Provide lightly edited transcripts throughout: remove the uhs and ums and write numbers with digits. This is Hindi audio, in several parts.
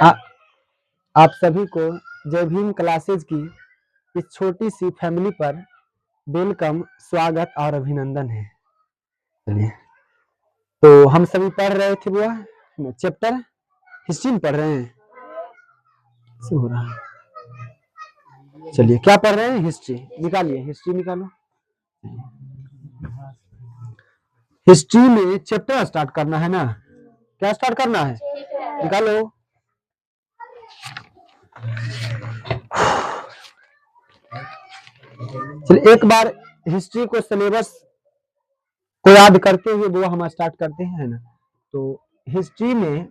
आ, आप सभी को जय भीम क्लासेज की इस छोटी सी फैमिली पर वेलकम, स्वागत और अभिनंदन है। चलिए, तो हम सभी पढ़ रहे थे बुआ चैप्टर हिस्ट्री में पढ़ रहे हैं। हो रहा है, चलिए क्या पढ़ रहे हैं? हिस्ट्री निकालिए, हिस्ट्री निकालो। हिस्ट्री में चैप्टर स्टार्ट करना है ना? क्या स्टार्ट करना है? निकालो। चलिए एक बार हिस्ट्री को सिलेबस को याद करते हुए वो हम स्टार्ट करते हैं ना। तो हिस्ट्री में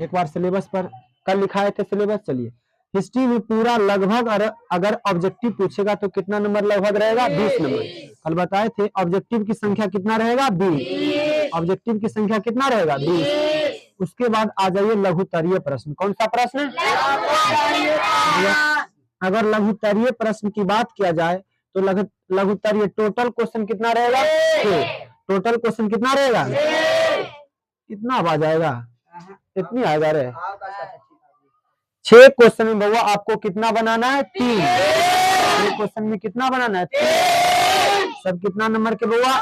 एक बार सिलेबस पर कल लिखाए थे सिलेबस। चलिए, हिस्ट्री में पूरा लगभग अगर ऑब्जेक्टिव पूछेगा तो कितना नंबर लगभग रहेगा? 20 नंबर। कल बताए थे ऑब्जेक्टिव की संख्या कितना रहेगा? 20। ऑब्जेक्टिव की संख्या कितना रहेगा? 20। उसके बाद आ जाइए लघुत्तरीय प्रश्न। कौन सा प्रश्न? अगर लघुत्तरीय प्रश्न की बात किया जाए तो लघुत्तरीय टोटल क्वेश्चन कितना रहेगा? टोटल क्वेश्चन कितना रहेगा? कितना आ जाएगा? कितनी आ जा रहे? 6 क्वेश्चन में बउआ आपको कितना बनाना है? 3। 6 क्वेश्चन में कितना बनाना है? 3। सब कितना नंबर के बउआ?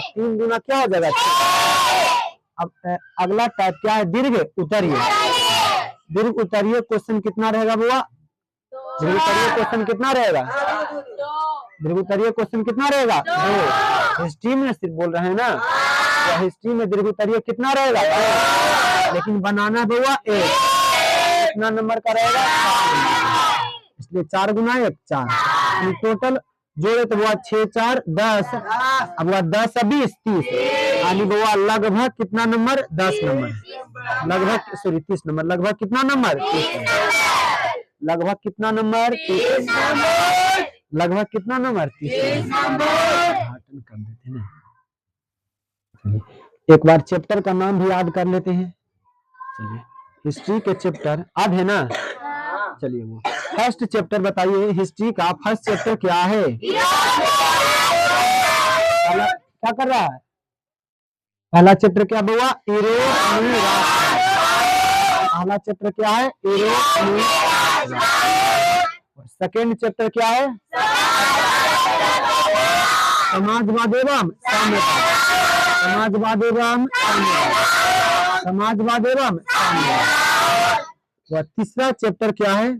3 गुना क्या हो जाएगा? अब अगला टाइप क्या है? दीर्घ उत्तरीय। दीर्घ उत्तरीय क्वेश्चन कितना रहेगा बुआ? दीर्घ उत्तरीय क्वेश्चन कितना रहेगा? दीर्घ उत्तरीय क्वेश्चन कितना रहेगा? 2। हिस्ट्री में सिर्फ बोल रहे हैं ना, तो हिस्ट्री में दीर्घ उत्तरीय कितना रहेगा? 2। लेकिन बनाना बुआ 1। कितना नंबर का रहेगा? 4। इसलिए 4 गुना 1 4। टोटल जोड़े तो बुआ 6 4 10। अब बुआ 10 20 30, यानी बुआ लगभग कितना नंबर? 10 नंबर। लगभग सॉरी 30 नंबर। लगभग कितना नंबर? 30 नंबर। लगभग कितना नंबर? 30 नंबर। लगभग कितना नंबर? 30 नंबर। कर देते हैं। एक बार चैप्टर का नाम भी याद कर लेते हैं। चलिए, हिस्ट्री के चैप्टर याद है ना? चलिए, वो फर्स्ट चैप्टर बताइए। हिस्ट्री का फर्स्ट चैप्टर क्या है? क्या कर रहा है? पहला चैप्टर क्या बुआ? यूरोप में राष्ट्रवाद। पहला चैप्टर क्या है? यूरोप में। सेकेंड चैप्टर क्या है? समाजवाद एवं साम्यवाद। समाजवाद एवं साम्यवाद। समाजवाद एवं साम्यवाद। तीसरा चैप्टर क्या है?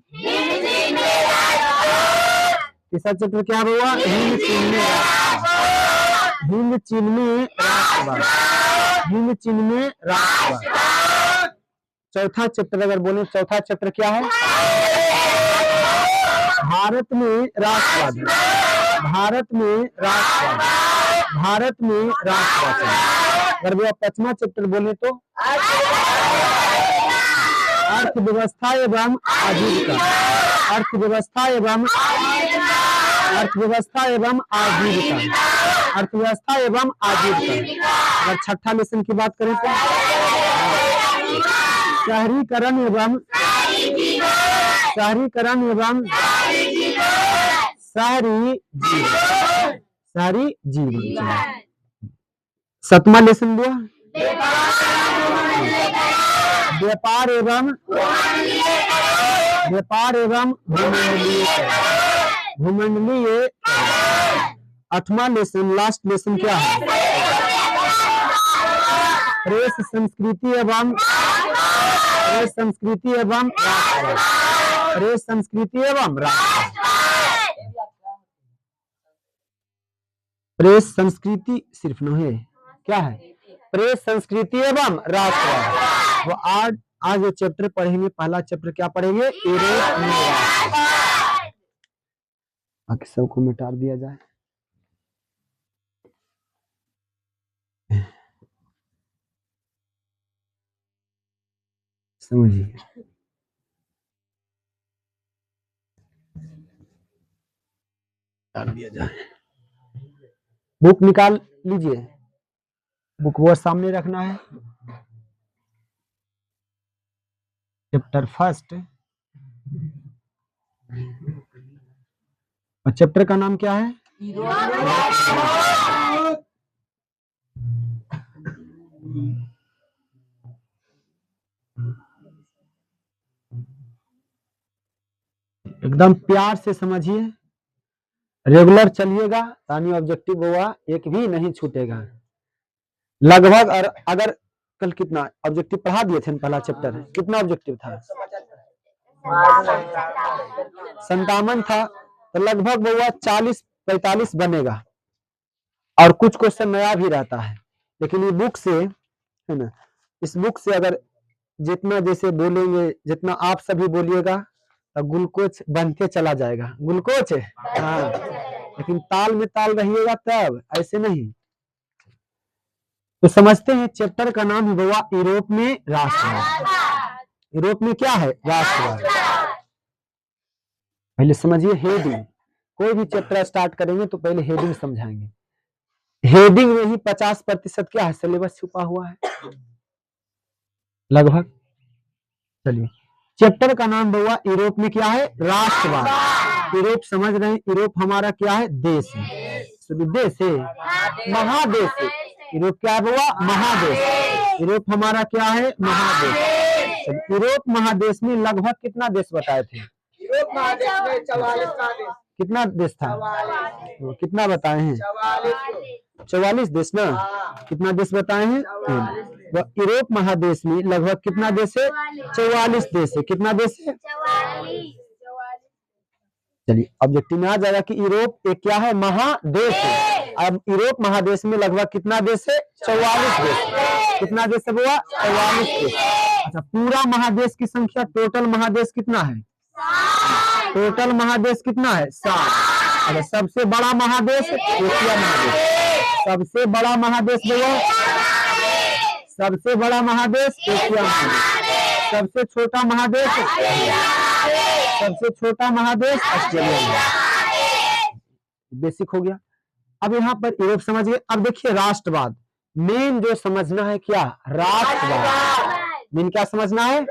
तीसरा चैप्टर क्या हुआ? हिंद चीन में राष्ट्रवाद। हिंद चीन में राष्ट्रवाद। हिंद चीन में राष्ट्रवाद। चौथा चैप्टर अगर बोले, चौथा चैप्टर क्या है? भारत में राष्ट्रवाद। भारत में राष्ट्रवाद। भारत में राष्ट्रवाद। अगर वो पांचवा चैप्टर बोले तो अर्थव्यवस्था एवं आजीविका। अर्थव्यवस्था एवं अर्थव्यवस्था एवं आजीविका। अर्थव्यवस्था एवं आजीविका। अगर छठा लेसन की बात करें तो शहरीकरण एवं शहरीकरण एवं शहरी जीवन। शहरी जीवन। सतमा लेसन हुआ व्यापार एवं भूमंडलीय। आठवां लेसन लास्ट लेसन क्या है? प्रेस संस्कृति एवं प्रेस संस्कृति एवं राष्ट्रवाद। प्रेस संस्कृति एवं राष्ट्रवाद। प्रेस संस्कृति सिर्फ नहीं है, क्या है? प्रेस संस्कृति एवं राष्ट्रवाद। वो आज जो चैप्टर पढ़ेंगे, पहला चैप्टर क्या पढ़ेंगे? यूरोप में राष्ट्रवाद। बाकी सबको मिटा दिया जाए। समझिए, दिया जाए। बुक निकाल लीजिए, बुक वो सामने रखना है। चैप्टर फर्स्ट, और चैप्टर का नाम क्या है? एकदम प्यार से समझिए, रेगुलर चलिएगा, यानी ऑब्जेक्टिव हुआ एक भी नहीं छूटेगा लगभग। और अगर कल कितना ऑब्जेक्टिव पढ़ा दिए थे पहला चैप्टर, कितना ऑब्जेक्टिव था? 57 था, तो लगभग हुआ 40-45 बनेगा। और कुछ क्वेश्चन नया भी रहता है, लेकिन ये बुक से है ना, इस बुक से अगर जितना जैसे बोलेंगे, जितना आप सभी बोलिएगा, तो ग्लूकोज बनते चला जाएगा। ग्लूकोज है हाँ, लेकिन ताल में ताल रहिएगा तब, ऐसे नहीं। तो समझते हैं चैप्टर का नाम हुआ यूरोप में राष्ट्रवाद। यूरोप में क्या है? राष्ट्रवाद। पहले समझिए हेडिंग, कोई भी चैप्टर स्टार्ट करेंगे तो पहले हेडिंग समझाएंगे। हेडिंग में ही 50% क्या है? सिलेबस छुपा हुआ है लगभग। चलिए, चैप्टर का नाम हुआ यूरोप में क्या है? राष्ट्रवाद। यूरोप समझ रहे हैं, यूरोप हमारा क्या है? देश है। देश है, महादेश है। यूरोप क्या हुआ? महादेश। यूरोप हमारा क्या है? महादेश। यूरोप महादेश में लगभग कितना देश बताए थे? यूरोप महादेश में 44 देश। कितना देश था? कितना बताए हैं? 44 देश ना। कितना देश बताए हैं? यूरोप महादेश में लगभग कितना देश है? 44 देश है। कितना देश है? चलिए, ऑब्जेक्टिव में आ जाएगा कि यूरोप एक क्या है? महादेश है। अब यूरोप महादेश में लगभग कितना देश है? 44 देश। कितना देश है हुआ? 44 देश। अच्छा, पूरा महादेश की संख्या, टोटल महादेश कितना है? टोटल महादेश कितना है? 7। अरे सबसे बड़ा महादेश एशिया महादेश। सबसे बड़ा महादेश हुआ, सबसे बड़ा महादेश एशिया महादेश। सबसे छोटा महादेश, सबसे छोटा महादेश ऑस्ट्रेलिया। बेसिक हो गया। अब यहाँ पर यूरोप समझ गए। अब देखिए राष्ट्रवाद, मेन जो समझना है क्या? राष्ट्रवाद। मेन क्या समझना है?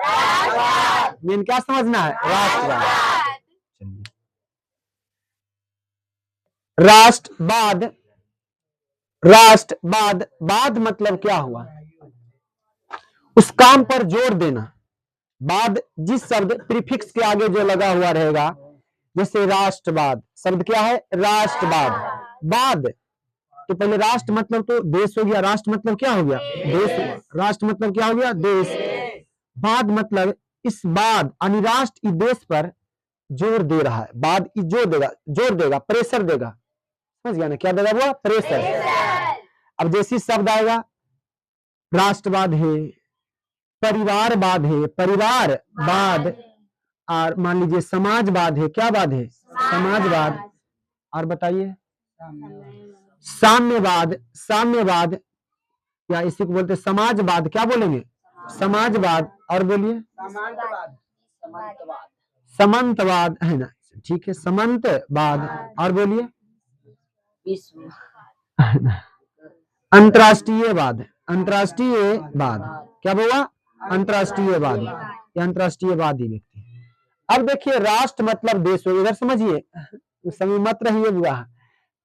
मेन क्या समझना है? राष्ट्रवाद। राष्ट्रवाद, राष्ट्रवाद, वाद मतलब क्या हुआ? उस काम पर जोर देना। बाद जिस शब्द प्रीफिक्स के आगे जो लगा हुआ रहेगा, जैसे राष्ट्रवाद, शब्द क्या है? राष्ट्रवाद। बाद तो पहले राष्ट्र मतलब तो देश हो गया, राष्ट्र मतलब क्या हो गया? देश। राष्ट्र मतलब क्या हो गया? देश। बाद मतलब इस बाद यानी राष्ट्र इस देश पर जोर दे रहा है। बाद जोर देगा, जोर देगा, प्रेशर देगा। समझ गया ना? क्या देगा वो? प्रेशर। अब जैसी शब्द आएगा, राष्ट्रवाद है, परिवारवाद है, परिवारवाद, और मान लीजिए समाजवाद है। क्या वाद है? समाजवाद। और बताइए साम्यवाद। साम्यवाद या इसी को बोलते समाजवाद। क्या बोलेंगे? समाजवाद। और बोलिए समंतवाद है ना? ठीक है, समंतवाद। और बोलिए अंतरराष्ट्रीयवाद। अंतरराष्ट्रीयवाद क्या हुआ? अंतरराष्ट्रीयवादी। अंतरराष्ट्रीयवादी व्यक्ति। अब देखिए, राष्ट्र मतलब देश हो। इधर समझिए, उस समय मत रहिए बुआ।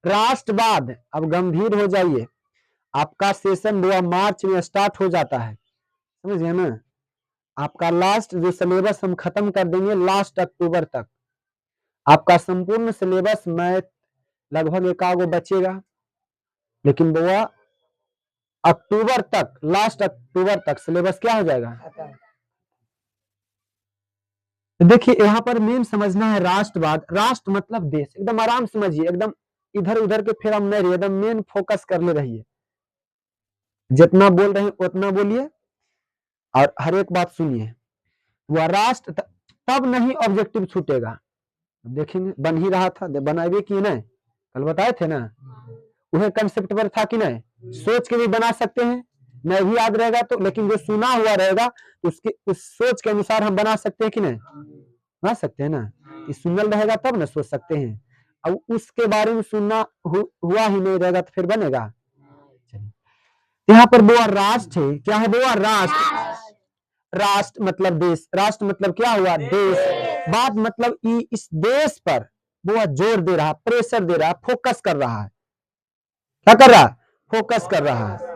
राष्ट्रवाद, अब गंभीर हो जाइए। आपका सेशन बुआ मार्च में स्टार्ट हो जाता है, समझिए ना? आपका लास्ट जो सिलेबस हम खत्म कर देंगे लास्ट अक्टूबर तक। आपका संपूर्ण सिलेबस मैथ लगभग एकागो बचेगा, लेकिन बुआ अक्टूबर तक, लास्ट अक्टूबर तक सिलेबस क्या हो जाएगा? देखिए, यहाँ पर मेन समझना है राष्ट्रवाद। राष्ट्र मतलब देश। एकदम आराम समझिए, एकदम इधर उधर के फेर हम नहीं रहिए, एकदम मेन फोकस कर ले रहिए। जितना बोल रहे हैं उतना बोलिए और हर एक बात सुनिए। वह राष्ट्र तब नहीं ऑब्जेक्टिव छूटेगा। देखेंगे, बन ही रहा था, बनाए कि नहीं, कल बताए थे ना, वह कंसेप्ट पर था कि नहीं? सोच के भी बना सकते हैं, नहीं भी याद रहेगा तो, लेकिन जो सुना हुआ रहेगा उसके उस सोच के अनुसार हम बना सकते हैं कि नहीं? बना सकते हैं ना? कि सुनल रहेगा तब ना सोच सकते हैं। अब उसके बारे में सुनना हुआ ही नहीं रहेगा तो फिर बनेगा? यहाँ पर वो राष्ट्र है। क्या है वो? राष्ट्र। राष्ट्र मतलब देश। राष्ट्र मतलब क्या हुआ? देश। बात मतलब इस देश पर वो जोर दे रहा, प्रेशर दे रहा, फोकस कर रहा है। क्या कर रहा? फोकस कर रहा है।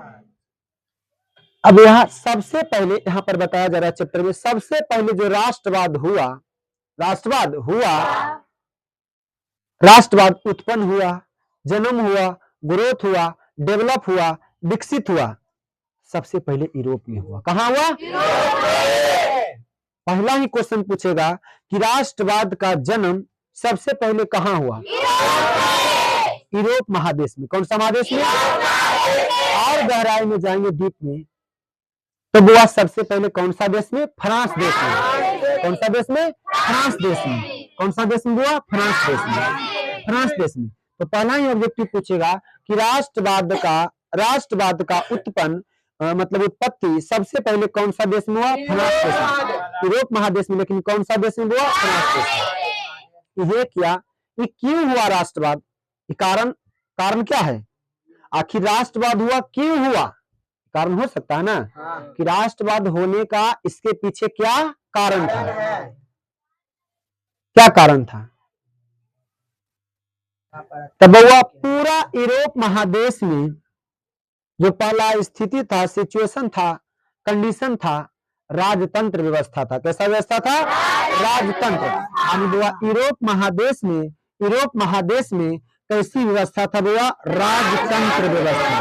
अब यहाँ सबसे पहले यहाँ पर बताया जा रहा है चैप्टर में, सबसे पहले जो राष्ट्रवाद हुआ, राष्ट्रवाद उत्पन्न हुआ, जन्म हुआ, ग्रोथ हुआ, डेवलप हुआ, विकसित हुआ, सबसे पहले यूरोप में हुआ। कहाँ हुआ? पहला ही क्वेश्चन पूछेगा कि राष्ट्रवाद का जन्म सबसे पहले कहाँ हुआ? यूरोप महादेश में। कौन सा महादेश में? और गहराई में जाएंगे, डीप में, तो हुआ सबसे पहले कौन सा देश में? फ्रांस देश में। कौन सा देश में? फ्रांस देश में। कौन सा देश में हुआ? फ्रांस देश में। फ्रांस देश में। तो पहला ही ऑब्जेक्टिव पूछेगा कि राष्ट्रवाद का उत्पन्न मतलब उत्पत्ति सबसे पहले कौन सा देश में हुआ? फ्रांस देश में। यूरोप महादेश में, लेकिन कौन सा देश में हुआ? फ्रांस देश में। ये क्या, ये क्यों हुआ राष्ट्रवाद? कारण क्या है? आखिर राष्ट्रवाद हुआ क्यों हुआ? कारण हो सकता है ना कि राष्ट्रवाद होने का इसके पीछे क्या कारण था? क्या कारण था? तब वह पूरा यूरोप महादेश में जो पहला स्थिति था, सिचुएशन था, कंडीशन था, राजतंत्र व्यवस्था था। कैसा व्यवस्था था? राजतंत्र। यूरोप महादेश में कैसी व्यवस्था था? बुआ राजतंत्र व्यवस्था।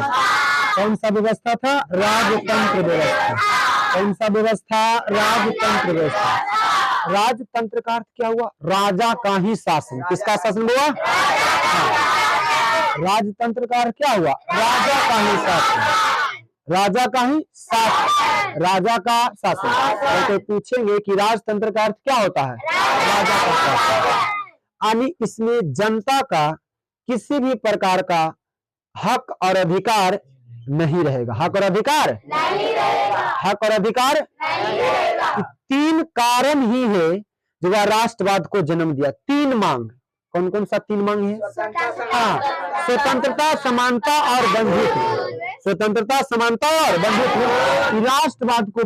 कौन सा व्यवस्था था? राजतंत्र व्यवस्था। कौन सा व्यवस्था? राजतंत्र व्यवस्था। राजतंत्र का अर्थ क्या हुआ? राजा का ही शासन। किसका शासन हुआ? राजतंत्र का अर्थ क्या हुआ? राजा का ही शासन। राजा का ही शासन। राजा का शासन। तो पूछेंगे कि राजतंत्र का अर्थ क्या होता है? राजा का शासन। यानी इसमें जनता का किसी भी प्रकार का हक और अधिकार नहीं रहेगा। हक और अधिकार नहीं रहेगा। हक और अधिकार नहीं रहेगा। तीन कारण ही है जो वह राष्ट्रवाद को जन्म दिया। तीन मांग। कौन कौन सा तीन मांग है? हाँ, स्वतंत्रता, समानता और बंधुत्व। स्वतंत्रता, समानता और बंधुत्व। राष्ट्रवाद को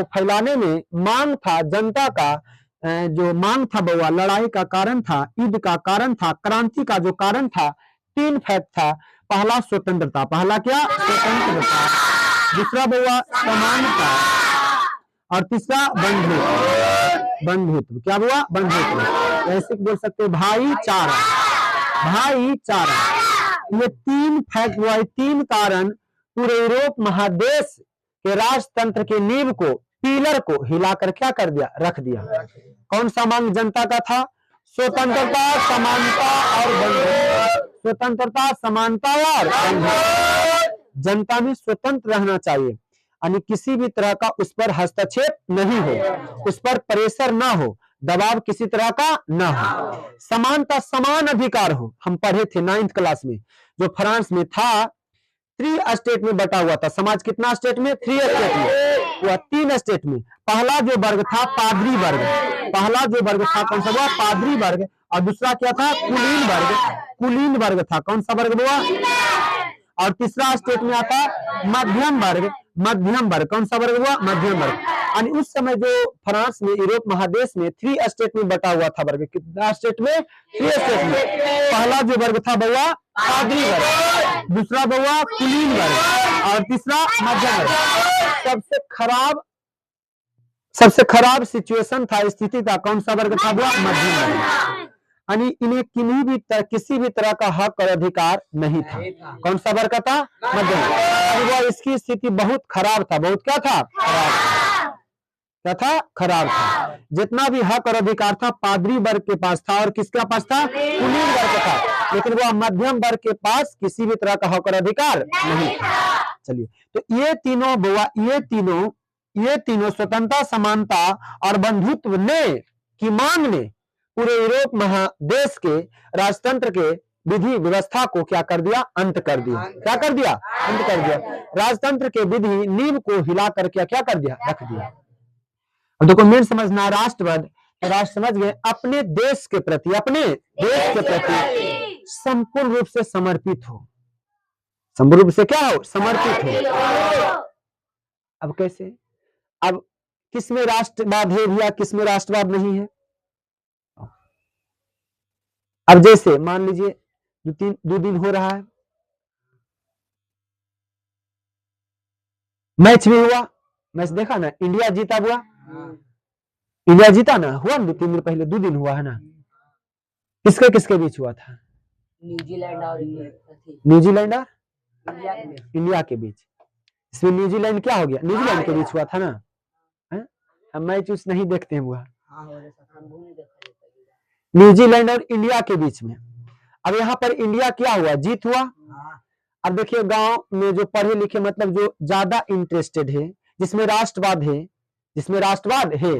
फैलाने में मांग था, जनता का जो मांग था बउआ, लड़ाई का कारण था, युद्ध का कारण था, क्रांति का जो कारण था, तीन फैक्ट था। पहला स्वतंत्रता। पहला क्या? स्वतंत्रता। दूसरा बउआ समानता, और तीसरा बंधुत्व। क्या हुआ? बंधुत्व। ऐसे बोल सकते भाईचारा। ये तीन फैक्ट हुआ, तीन कारण पूरे यूरोप महादेश के राजतंत्र के नींव को, पिलर को हिलाकर क्या कर दिया? रख दिया। कौन सा मांग जनता का था? स्वतंत्रता, समानता और बंधुत्व। स्वतंत्रता, समानता और बंधुत्व। जनता में स्वतंत्र रहना चाहिए, यानी किसी भी तरह का उस पर हस्तक्षेप नहीं हो, उस पर प्रेशर ना हो, दबाव किसी तरह का ना हो। समानता, समान अधिकार हो। हम पढ़े थे 9th क्लास में, जो फ्रांस में था, 3 स्टेट में बटा हुआ था। समाज कितना स्टेट में? 3 स्टेट में। वह 3 स्टेट में पहला जो वर्ग था पादरी वर्ग। पहला जो वर्ग था कौन सा हुआ? पादरी वर्ग। और दूसरा क्या था? कुलीन वर्ग था। कौन सा वर्ग हुआ? और तीसरा स्टेट में आता मध्यम वर्ग। कौन सा वर्ग हुआ? मध्यम वर्ग। यानी उस समय जो फ्रांस में, यूरोप महादेश में 3 स्टेट में बटा हुआ था वर्ग। कितना स्टेट में? 3 स्टेट में। पहला जो वर्ग था बउआ पादरी वर्ग, दूसरा बउआ कुलीन वर्ग, और तीसरा मध्यम वर्ग। सबसे खराब सिचुएशन था, स्थिति था, कौन सा वर्ग था? मध्यम वर्ग। यानी इन्हें किसी भी तरह का हक और अधिकार नहीं था। कौन सा वर्ग था? मध्यम वर्ग। इसकी स्थिति बहुत खराब था। बहुत क्या था? क्या था? खराब था। जितना भी हक और अधिकार था पादरी वर्ग के पास था, और किसके पास था? कुलीन वर्ग था। लेकिन वह मध्यम वर्ग के पास किसी भी तरह का हक और अधिकार नहीं था। चलिए, तो ये तीनों स्वतंत्रता, समानता और बंधुत्व की मांग ने पूरे यूरोप महादेश के राजतंत्र के विधि व्यवस्था को क्या कर दिया? अंत कर दिया। क्या कर दिया? अंत कर दिया। राजतंत्र के विधि नींव को हिला कर क्या कर दिया? रख दिया। अब देखो, मेन समझना राष्ट्रवाद, राष्ट्र समझ गए, अपने देश के प्रति संपूर्ण रूप से समर्पित हो। संपूर्ण रूप से क्या हो? समर्पित हो। अब कैसे? अब किसमें राष्ट्रवाद है भैया, किसमें राष्ट्रवाद नहीं है? अब जैसे मान लीजिए 2 दिन हो रहा है, मैच भी हुआ, मैच देखा ना, इंडिया जीता हुआ, इंडिया जीता ना, हुआ ना 2-3 दिन पहले, 2 दिन हुआ है ना। किसके किसके बीच हुआ था? न्यूजीलैंड और इंडिया के बीच। इसमें न्यूजीलैंड क्या हो गया, न्यूजीलैंड के बीच हुआ था ना। हम मैच उस नहीं देखते हैं हुआ, न्यूजीलैंड और इंडिया के बीच में। अब यहाँ पर इंडिया क्या हुआ, जीत हुआ। अब देखिए गांव में जो पढ़े लिखे मतलब जो ज्यादा इंटरेस्टेड है, जिसमें राष्ट्रवाद है,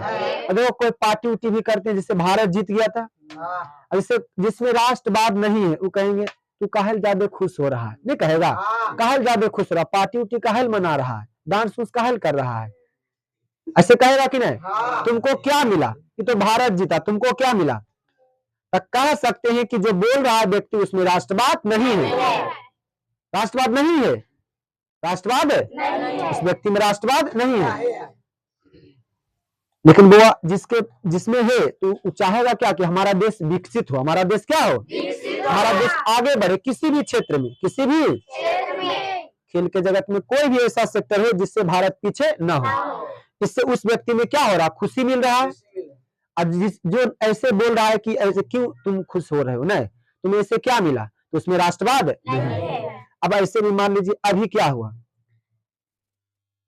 अगर वो कोई पार्टी उटी भी करते हैं, जिससे भारत जीत गया था, अब जिसमें राष्ट्रवाद नहीं है वो कहेंगे तू काहल ज्यादा खुश हो रहा है, नहीं कहेगा काहल ज्यादा खुश हो रहा, पार्टी उटी काहल मना रहा है, डांस उस काहल कर रहा है, ऐसे कहेगा कि नहीं। तुमको क्या मिला कि तो भारत जीता, तुमको क्या मिला, तो कह सकते हैं कि जो बोल रहा है व्यक्ति उसमें राष्ट्रवाद नहीं है, राष्ट्रवाद नहीं है, राष्ट्रवाद उस व्यक्ति में राष्ट्रवाद नहीं है। लेकिन वो जिसमें है तो चाहेगा क्या कि हमारा देश विकसित हो, हमारा देश क्या हो, हमारा देश आगे बढ़े, किसी भी क्षेत्र में, किसी भी खेल के जगत में कोई भी ऐसा सेक्टर है जिससे भारत पीछे न हो, इससे उस व्यक्ति में क्या हो रहा, खुशी मिल रहा है। अब जो ऐसे बोल रहा है कि ऐसे क्यों तुम खुश हो रहे हो, नहीं तुम्हें ऐसे क्या मिला, तो उसमें राष्ट्रवाद नहीं। अब ऐसे भी मान लीजिए अभी क्या हुआ,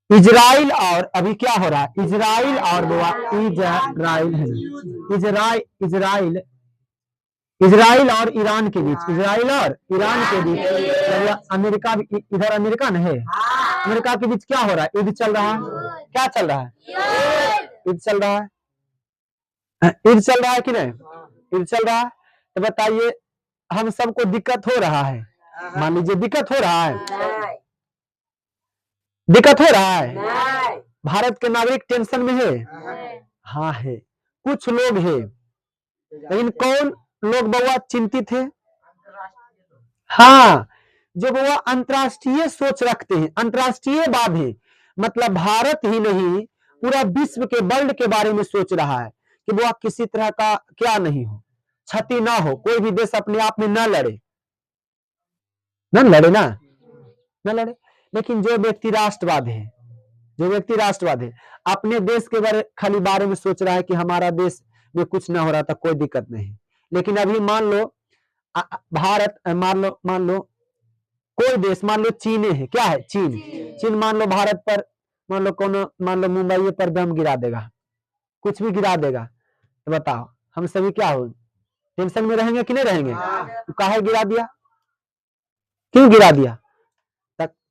इजराइल और अभी क्या हो रहा है, इजराइल और इजराइल और ईरान के बीच, इजराइल और ईरान के बीच, अमेरिका इधर अमेरिका न है, अमेरिका के बीच क्या हो रहा है, युद्ध चल रहा है, क्या चल रहा है, युद्ध चल रहा है, युद्ध चल रहा है कि नहीं, युद्ध चल रहा है। तो बताइए हम सबको दिक्कत हो रहा है, मान लीजिए दिक्कत हो रहा है, दिक्कत हो रहा है, भारत के नागरिक टेंशन में है, हाँ है, कुछ लोग है, लेकिन कौन लोग बउआ चिंतित है, हाँ जो बउआ अंतर्राष्ट्रीय सोच रखते हैं, अंतर्राष्ट्रीयवाद है, मतलब भारत ही नहीं पूरा विश्व के वर्ल्ड के बारे में सोच रहा है कि बउआ किसी तरह का क्या नहीं हो, क्षति ना हो, कोई भी देश अपने आप में न लड़े, न लड़े ना, न लड़े। लेकिन जो व्यक्ति राष्ट्रवाद है, जो व्यक्ति राष्ट्रवाद है, अपने देश के खाली बारे में सोच रहा है कि हमारा देश में कुछ ना हो रहा था, कोई दिक्कत नहीं। लेकिन अभी मान लो भारत, मान लो कोई देश, मान लो चीन है, क्या है, चीन मान लो भारत पर, मान लो मुंबई पर बम गिरा देगा, कुछ भी गिरा देगा, तो बताओ हम सभी क्या हो, टेंशन में रहेंगे कि नहीं रहेंगे, तो काहे गिरा दिया, क्यों गिरा दिया,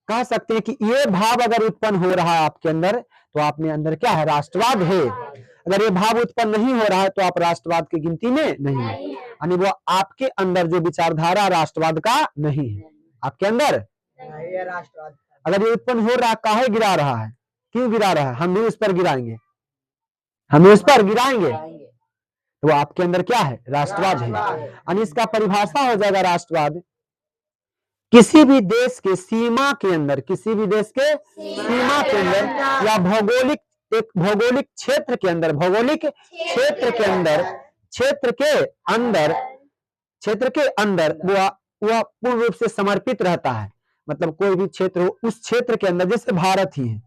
कह सकते हैं कि ये भाव अगर उत्पन्न हो रहा है आपके अंदर, तो आपने अंदर क्या है, राष्ट्रवाद है। अगर ये भाव उत्पन्न नहीं हो रहा है तो आप राष्ट्रवाद की गिनती में नहीं है, यानी वो आपके अंदर जो विचारधारा राष्ट्रवाद का नहीं है, आपके अंदर अगर ये उत्पन्न हो रहा है, काहे गिरा रहा है, क्यों गिरा रहा है, हम भी उस पर गिराएंगे, हम उस पर गिराएंगे, तो आपके अंदर क्या है, राष्ट्रवाद है। यानी इसका परिभाषा हो जाएगा राष्ट्रवाद, किसी भी देश के सीमा के अंदर, किसी भी देश के सीमा के अंदर या भौगोलिक एक भौगोलिक क्षेत्र के अंदर, भौगोलिक क्षेत्र के अंदर, क्षेत्र के अंदर वह पूर्ण रूप से समर्पित रहता है, मतलब कोई भी क्षेत्र हो उस क्षेत्र के अंदर, जैसे भारत ही है,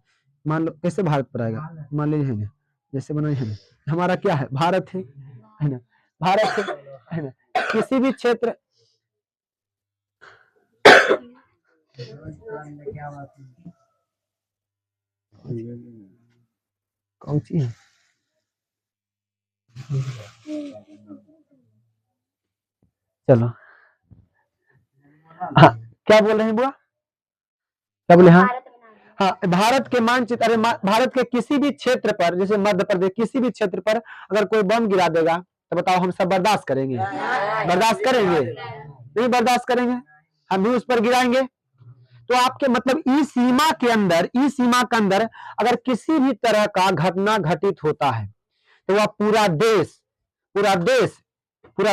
मान लो कैसे भारत पर आएगा, मान लीजिए है ना, जैसे बना है ना, हमारा क्या है, भारत है ना, भारत है ना, किसी भी क्षेत्र कौन सी है, चलो हाँ क्या बोल रहे हैं बुआ, क्या बोले, हाँ हाँ भारत के मानचित्र, अरे भारत के किसी भी क्षेत्र पर, जैसे मध्य प्रदेश, किसी भी क्षेत्र पर अगर कोई बम गिरा देगा तो बताओ हम सब बर्दाश्त करेंगे, बर्दाश्त करेंगे, नहीं बर्दाश्त करेंगे, हम भी उस पर गिराएंगे। तो आपके मतलब इस सीमा के अंदर, इस सीमा के अंदर अगर किसी भी तरह का घटना घटित होता है तो वह पूरा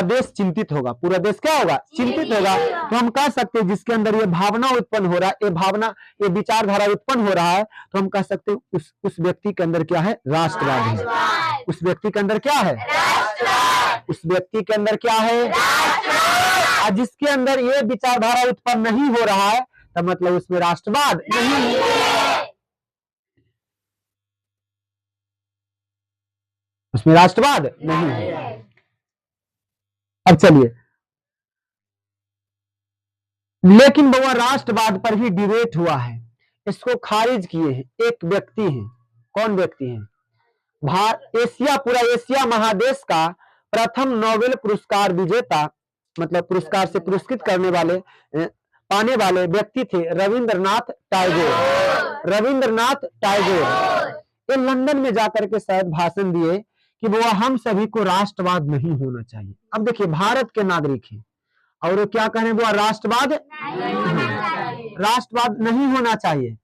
देश चिंतित होगा, पूरा देश क्या होगा, चिंतित होगा। तो हम कह सकते हैं जिसके अंदर ये भावना उत्पन्न हो रहा है, ये भावना, ये विचारधारा उत्पन्न हो रहा है, तो हम कह सकते हैं उस व्यक्ति के अंदर क्या है, राष्ट्रवाद है, उस व्यक्ति के अंदर क्या है, उस व्यक्ति के अंदर क्या है, और जिसके अंदर ये विचारधारा उत्पन्न नहीं हो रहा है तो मतलब उसमें राष्ट्रवाद नहीं है। उसमें राष्ट्रवाद नहीं है। अब चलिए, लेकिन बउआ राष्ट्रवाद पर ही डिबेट हुआ है, इसको खारिज किए हैं एक व्यक्ति हैं। कौन व्यक्ति हैं? पूरा एशिया महादेश का प्रथम नोबेल पुरस्कार विजेता, मतलब पुरस्कार से पुरस्कृत करने वाले पाने वाले व्यक्ति थे रविंद्रनाथ टैगोर। रविंद्रनाथ टैगोर ये लंदन में जाकर के शायद भाषण दिए कि वो हम सभी को राष्ट्रवाद नहीं होना चाहिए। अब देखिए, भारत के नागरिक हैं और वो क्या कह रहे हैं? वो राष्ट्रवाद राष्ट्रवाद नहीं होना चाहिए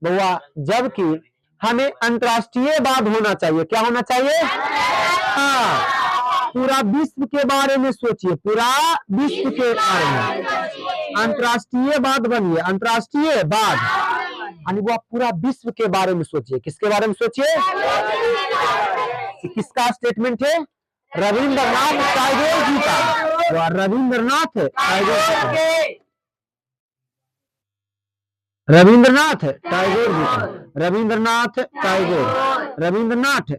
बउआ, जबकि हमें अंतर्राष्ट्रीयवाद होना चाहिए। क्या होना चाहिए? हाँ, पूरा विश्व के बारे में सोचिए, पूरा विश्व के बारे में अंतर्राष्ट्रीयवाद बनिए, अंतर्राष्ट्रीयवाद यानी वो पूरा विश्व के बारे में सोचिए। किसके बारे में सोचिए? किसका स्टेटमेंट है? रविंद्रनाथ टैगोर जी का। रविंद्रनाथ टैगोर, रविंद्रनाथ टैगोर जी का, रविंद्रनाथ टैगोर, रविंद्रनाथ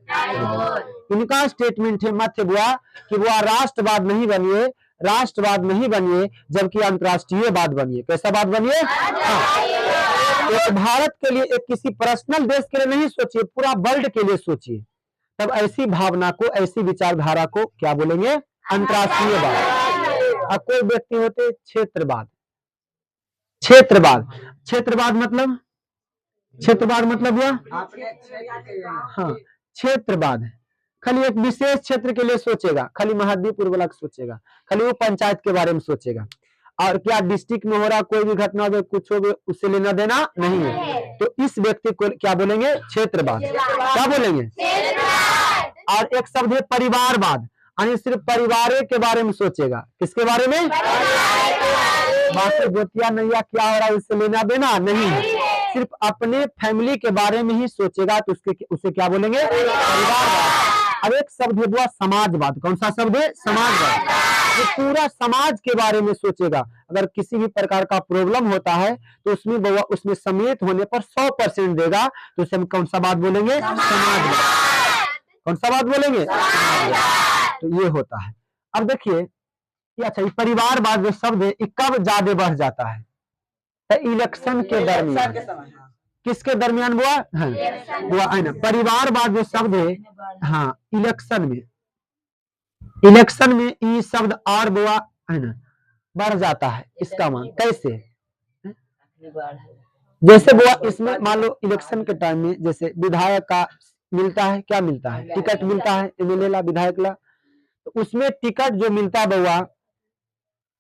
इनका स्टेटमेंट है मध्य बुआ कि वो राष्ट्रवाद नहीं बनिए, राष्ट्रवाद नहीं बनिए, जबकि अंतर्राष्ट्रीयवाद बनिए। कैसा बात बनिए? एक भारत के लिए, एक किसी पर्सनल देश के लिए नहीं सोचिए, पूरा वर्ल्ड के लिए सोचिए। तब ऐसी भावना को, ऐसी विचारधारा को क्या बोलेंगे? अंतर्राष्ट्रीयवाद। अब कोई व्यक्ति होते क्षेत्रवाद। क्षेत्रवाद, क्षेत्रवाद मतलब, क्षेत्रवाद मतलब हुआ, हाँ, क्षेत्रवाद खाली एक विशेष क्षेत्र के लिए सोचेगा, खाली महाद्वीपुर ब्लॉक सोचेगा, खाली वो पंचायत के बारे में सोचेगा, और क्या डिस्ट्रिक्ट में हो रहा कोई भी घटना हो, कुछ हो, उससे लेना देना नहीं है। तो इस व्यक्ति को क्या बोलेंगे? क्षेत्रवाद। क्या बोलेंगे? और एक शब्द है परिवारवाद, यानी सिर्फ परिवार के बारे में सोचेगा। किसके बारे में? बाकी गोतिया नैया क्या हो रहा है उससे लेना देना नहीं है, सिर्फ अपने फैमिली के बारे में ही सोचेगा, तो उसे क्या बोलेंगे? परिवारवाद। अब एक शब्द है वो समाजवाद। कौन सा शब्द है? समाजवाद। ये पूरा समाज के बारे में सोचेगा। अगर किसी भी प्रकार का प्रॉब्लम होता है तो उसमें समेत होने पर 100% देगा, तो उसे हम कौन सा बात बोलेंगे? समाजवाद। कौन सा बात बोलेंगे? तो ये होता है। अब देखिए, अच्छा, ये परिवारवाद जो शब्द है कब ज्यादा बढ़ जाता है? तो इलेक्शन के दरमियान। किसके दरमियान हुआ? हुआ है ना। परिवारवाद जो शब्द है, हाँ, इलेक्शन में, इलेक्शन में ये शब्द और बुआ है ना बढ़ जाता है। इसका मान कैसे? जैसे बुआ इसमें मान लो इलेक्शन के टाइम में जैसे विधायक का मिलता है, क्या मिलता है? टिकट मिलता है, एमएलए ला, विधायक ला। तो उसमें टिकट जो मिलता है बुआ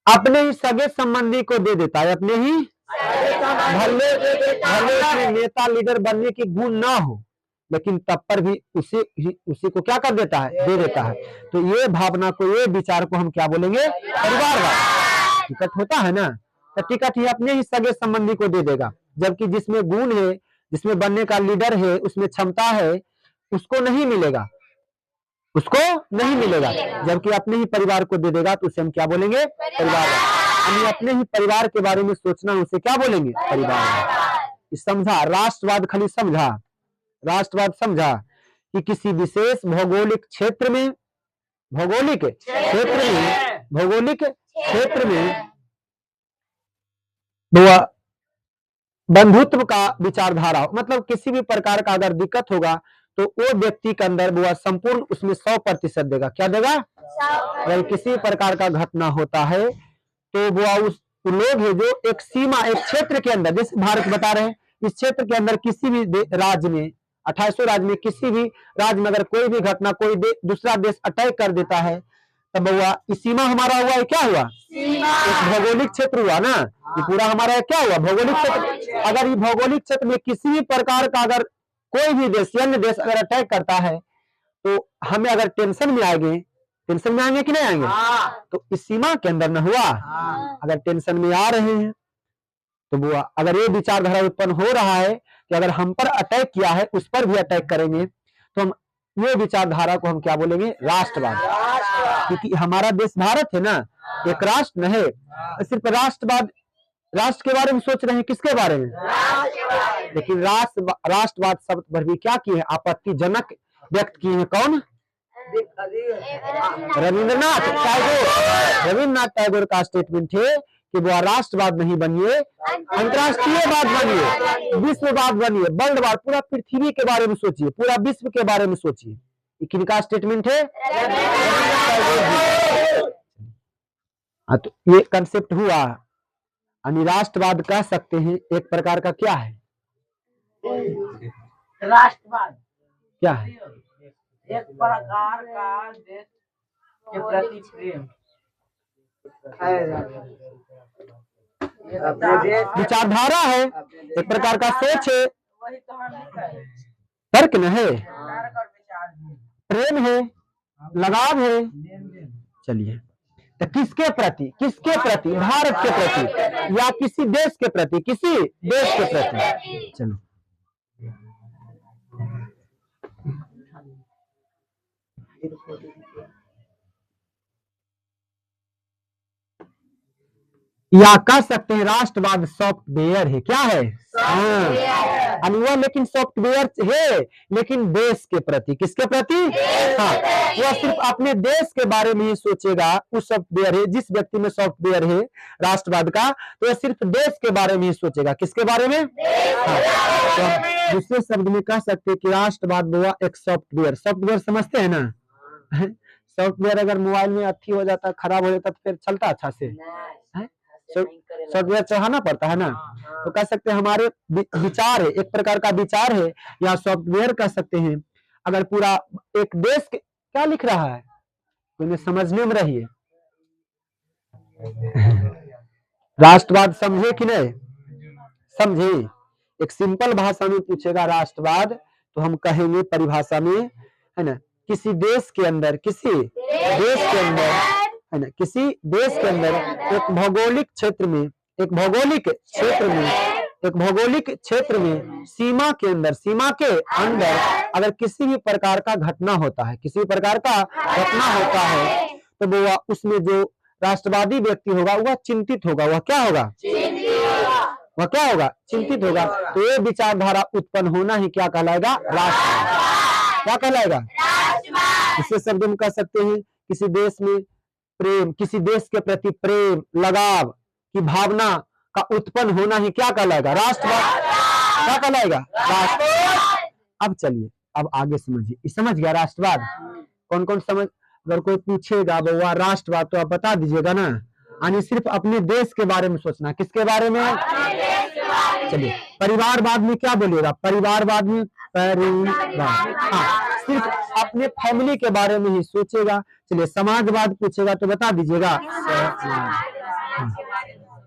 अपने ही सगे संबंधी को दे देता है, अपने ही, भले उसमें नेता लीडर बनने की गुण ना हो, लेकिन तब पर भी उसी को क्या कर देता है? दे देता है। तो ये भावना को, ये विचार को हम क्या बोलेंगे? परिवारवाद। टिकट होता है ना, तो टिकट ही अपने ही सगे संबंधी को दे देगा, जबकि जिसमें गुण है, जिसमें बनने का लीडर है, उसमें क्षमता है, उसको नहीं मिलेगा, उसको नहीं मिलेगा, जबकि अपने ही परिवार को दे देगा, तो उसे हम क्या बोलेंगे? परिवारवाद। हमें अपने ही परिवार के बारे में सोचना, उसे क्या बोलेंगे? परिवारवाद। समझा? राष्ट्रवाद खाली समझा, राष्ट्रवाद समझा कि किसी विशेष भौगोलिक क्षेत्र में, भौगोलिक क्षेत्र में, भौगोलिक क्षेत्र में बंधुत्व का विचारधारा, मतलब किसी भी प्रकार का अगर दिक्कत होगा तो वो व्यक्ति के अंदर वो संपूर्ण उसमें 100% देगा। क्या देगा? अगर किसी प्रकार का घटना होता है तो वो उस लोग है जो एक सीमा, एक क्षेत्र के अंदर, जैसे भारत बता रहे हैं, इस क्षेत्र के अंदर किसी भी राज्य में, 2800 राज्य में किसी भी राज्य में अगर कोई भी घटना, कोई दूसरा देश अटैक कर देता है, तब हुआ इस सीमा हमारा हुआ है, क्या हुआ? एक भौगोलिक क्षेत्र हुआ ना, ये पूरा हमारा क्या हुआ? भौगोलिक क्षेत्र। अगर ये भौगोलिक क्षेत्र में किसी भी प्रकार का अगर कोई भी देश, अन्य देश अगर अटैक करता है, तो हमें अगर टेंशन में आएंगे, टेंशन में आएंगे कि नहीं आएंगे? तो इस सीमा के अंदर न हुआ, अगर टेंशन में आ रहे हैं तो वो अगर ये विचारधारा उत्पन्न हो रहा है कि अगर हम पर अटैक किया है उस पर भी अटैक करेंगे, तो हम ये विचारधारा को हम क्या बोलेंगे? राष्ट्रवाद। क्योंकि हमारा देश भारत है ना, एक राष्ट्र न है, सिर्फ राष्ट्रवाद, राष्ट्र के बारे में सोच रहे हैं। किसके बारे में? लेकिन राष्ट्रवाद शब्द पर भी क्या किए हैं? आपत्तिजनक व्यक्त किए हैं। कौन? रविंद्रनाथ टैगोर। रविंद्रनाथ टैगोर का स्टेटमेंट है कि वो राष्ट्रवाद नहीं बनिए, अंतरराष्ट्रीयवाद बनिए, विश्ववाद बनिए, वर्ल्डवाद, पूरा पृथ्वी के बारे में सोचिए, पूरा विश्व के बारे में सोचिए। ये किनका स्टेटमेंट है? तो ये कंसेप्ट हुआ। यानी राष्ट्रवाद कह सकते हैं एक प्रकार का क्या है? राष्ट्रवाद क्या है? एक प्रकार का देश के प्रति प्रेम, विचारधारा है, एक प्रकार का सोच है, वही तो हम कहें। तर्क न है, तर्क और विचार भी। प्रेम है, लगाव है। चलिए, तो किसके प्रति? किसके प्रति? भारत के प्रति या किसी देश के प्रति? किसी देश के प्रति। चलो, या कह सकते हैं राष्ट्रवाद सॉफ्टवेयर है। क्या है? वह लेकिन सॉफ्टवेयर है, लेकिन देश के प्रति। किसके प्रति? हाँ, वह सिर्फ अपने देश के बारे में ही सोचेगा। उस सॉफ्टवेयर है, जिस व्यक्ति में सॉफ्टवेयर है राष्ट्रवाद का, तो वह सिर्फ देश के बारे में ही सोचेगा। किसके बारे में? हाँ, तो दूसरे शब्द में कह सकते हैं कि राष्ट्रवाद हुआ एक सॉफ्टवेयर। सॉफ्टवेयर समझते हैं ना? सॉफ्टवेयर अगर मोबाइल में अच्छी हो जाता, खराब हो जाता, तो फिर चलता अच्छा से? सॉफ्टवेयर चढ़ाना पड़ता है ना। तो कह सकते हैं हमारे विचार है, एक प्रकार का विचार है, या सॉफ्टवेयर कह सकते हैं। अगर पूरा एक देश के क्या लिख रहा है तो समझने में रहिए। राष्ट्रवाद समझे कि नहीं समझे? एक सिंपल भाषा में पूछेगा राष्ट्रवाद, तो हम कहेंगे परिभाषा में, है ना, किसी देश के अंदर, किसी देश के अंदर, है ना, किसी देश के अंदर एक भौगोलिक क्षेत्र में, एक भौगोलिक क्षेत्र में, एक भौगोलिक क्षेत्र में सीमा के अंदर, सीमा के अंदर अगर किसी भी प्रकार का घटना होता है, किसी प्रकार का घटना होता है, तो वो उसमें जो राष्ट्रवादी व्यक्ति होगा वह चिंतित होगा। वह क्या होगा? वह क्या होगा? चिंतित होगा। तो ये विचारधारा उत्पन्न होना ही क्या कहलाएगा? राष्ट्रवाद। क्या कहलाएगा? इसे शब्द में कह सकते हैं किसी देश में प्रेम, किसी देश के प्रति प्रेम, लगाव की भावना का उत्पन्न होना ही क्या कहलाएगा? राष्ट्रवाद। क्या कहलाएगा? राष्ट्रवाद। अब चलिए, अब आगे समझिए। समझ गया राष्ट्रवाद? कौन कौन समझ? अगर कोई पूछेगा वो राष्ट्रवाद, तो आप बता दीजिएगा ना। यानी सिर्फ अपने देश के बारे में सोचना। किसके बारे में? चलिए, परिवारवाद में क्या बोलिएगा? परिवारवाद में परिवार, हाँ, सिर्फ अपने फैमिली के बारे में ही सोचेगा। चलिए, समाजवाद पूछेगा तो बता दीजिएगा।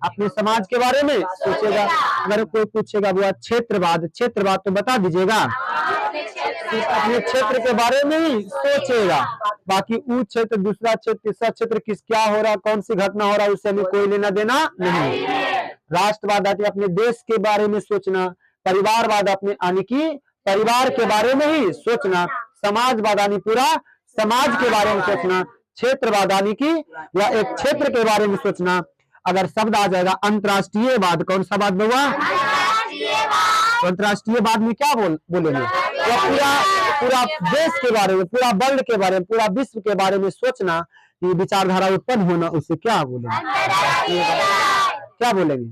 अपने समाज के बारे में सोचेगा। अगर कोई पूछेगा वो क्षेत्रवाद, क्षेत्रवाद तो बता दीजिएगा। सिर्फ अपने क्षेत्र के बारे में ही सोचेगा। बाकी वो क्षेत्र, दूसरा क्षेत्र, तीसरा क्षेत्र, किस क्या हो रहा, कौन सी घटना हो रहा है, उससे हमें कोई लेना देना नहीं। राष्ट्रवाद आती अपने देश के बारे में सोचना। परिवारवाद अपने यानी कि परिवार के बारे में ही सोचना। समाजवाद यानी पूरा समाज के बारे में सोचना। क्षेत्रवाद यानी कि या एक क्षेत्र के बारे में सोचना। अगर शब्द आ जाएगा अंतरराष्ट्रीयवाद, कौन सा बात हुआ? अंतरराष्ट्रीयवाद में क्या बोलेंगे? तो पूरा देश के बारे में, पूरा वर्ल्ड के बारे में, पूरा विश्व के बारे में सोचना, ये विचारधारा उत्पन्न होना, उसे क्या बोलेंगे? क्या बोलेंगे?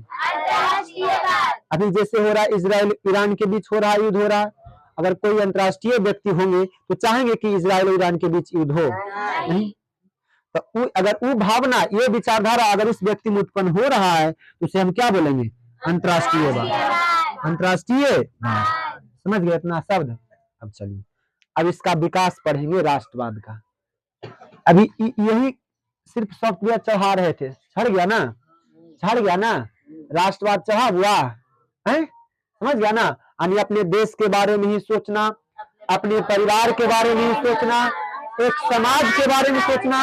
अभी जैसे हो रहा है इजराइल ईरान के बीच हो रहा है, युद्ध हो रहा है। अगर कोई अंतरराष्ट्रीय व्यक्ति होंगे तो चाहेंगे कि इजराइल और ईरान के बीच युद्ध हो? नहीं। तो अगर वो भावना, ये विचारधारा अगर उस व्यक्ति में उत्पन्न हो रहा है, तो उसे हम क्या बोलेंगे? अंतरराष्ट्रीयवाद। अंतरराष्ट्रीय, समझ गए इतना शब्द? अब चलिए, अब इसका विकास पढ़ेंगे राष्ट्रवाद का। अभी यही सिर्फ सॉफ्टवेयर चढ़ा रहे थे, छड़ गया ना, छड़ गया ना, राष्ट्रवाद चढ़ा हुआ है, समझ गया ना। यानी अपने देश के बारे में ही सोचना, अपने परिवार के बारे में ही सोचना, एक समाज के बारे में सोचना,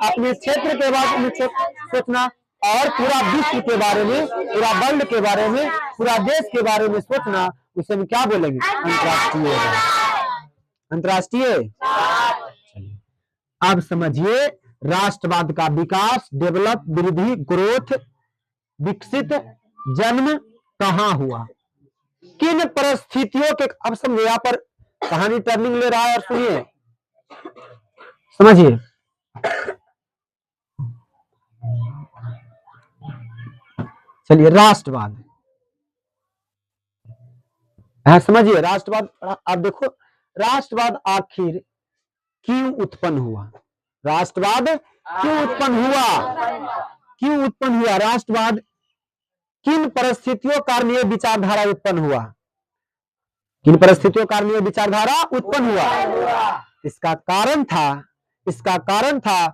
अपने क्षेत्र के बारे में सोचना, और पूरा विश्व के बारे में, पूरा वर्ल्ड के बारे में, पूरा देश के बारे में सोचना, उसे हम क्या बोलेंगे? अंतरराष्ट्रीय। अंतरराष्ट्रीय। अब समझिए राष्ट्रवाद का विकास, डेवलप, वृद्धि, ग्रोथ, विकसित, जन्म कहाँ हुआ, किन परिस्थितियों के? अब समझे, यहाँ पर कहानी टर्निंग ले रहा है। और सुनिए, समझिए, चलिए राष्ट्रवाद, हाँ समझिए राष्ट्रवाद। आप देखो राष्ट्रवाद आखिर क्यों उत्पन्न हुआ, राष्ट्रवाद क्यों उत्पन्न हुआ, क्यों उत्पन्न हुआ राष्ट्रवाद, किन परिस्थितियों कारण यह विचारधारा उत्पन्न हुआ, किन परिस्थितियों कारण यह विचारधारा उत्पन्न हुआ। इसका कारण था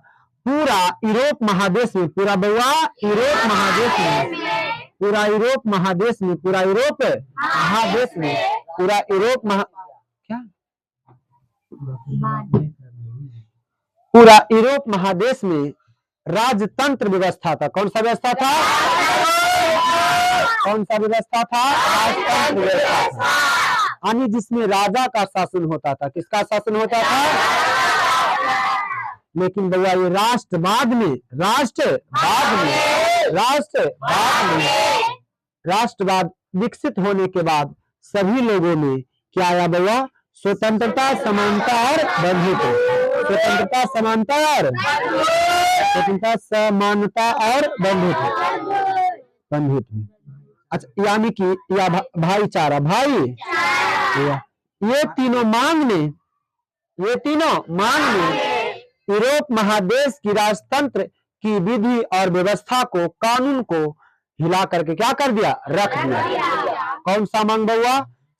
पूरा यूरोप महादेश में, पूरा बउआ यूरोप महादेश में, पूरा यूरोप महादेश में, पूरा यूरोप महादेश में, पूरा यूरोप क्या पूरा यूरोप महादेश में राजतंत्र व्यवस्था था। कौन सा व्यवस्था था, कौन सा व्यवस्था था, राजतंत्र व्यवस्था था, यानी जिसमें राजा का शासन होता था। किसका शासन होता था? लेकिन भैया ये राष्ट्रवाद विकसित होने के बाद सभी लोगों में क्या आया भैया, स्वतंत्रता, समानता और बंधुत्व, स्वतंत्रता, समानता और स्वतंत्रता, समानता और बंधुत्व। अच्छा, यानी कि या भाईचारा, ये तीनों मांग ने यूरोप महादेश की राजतंत्र की विधि और व्यवस्था को, कानून को हिला करके क्या कर दिया, रख दिया। कौन सा मांग हुआ?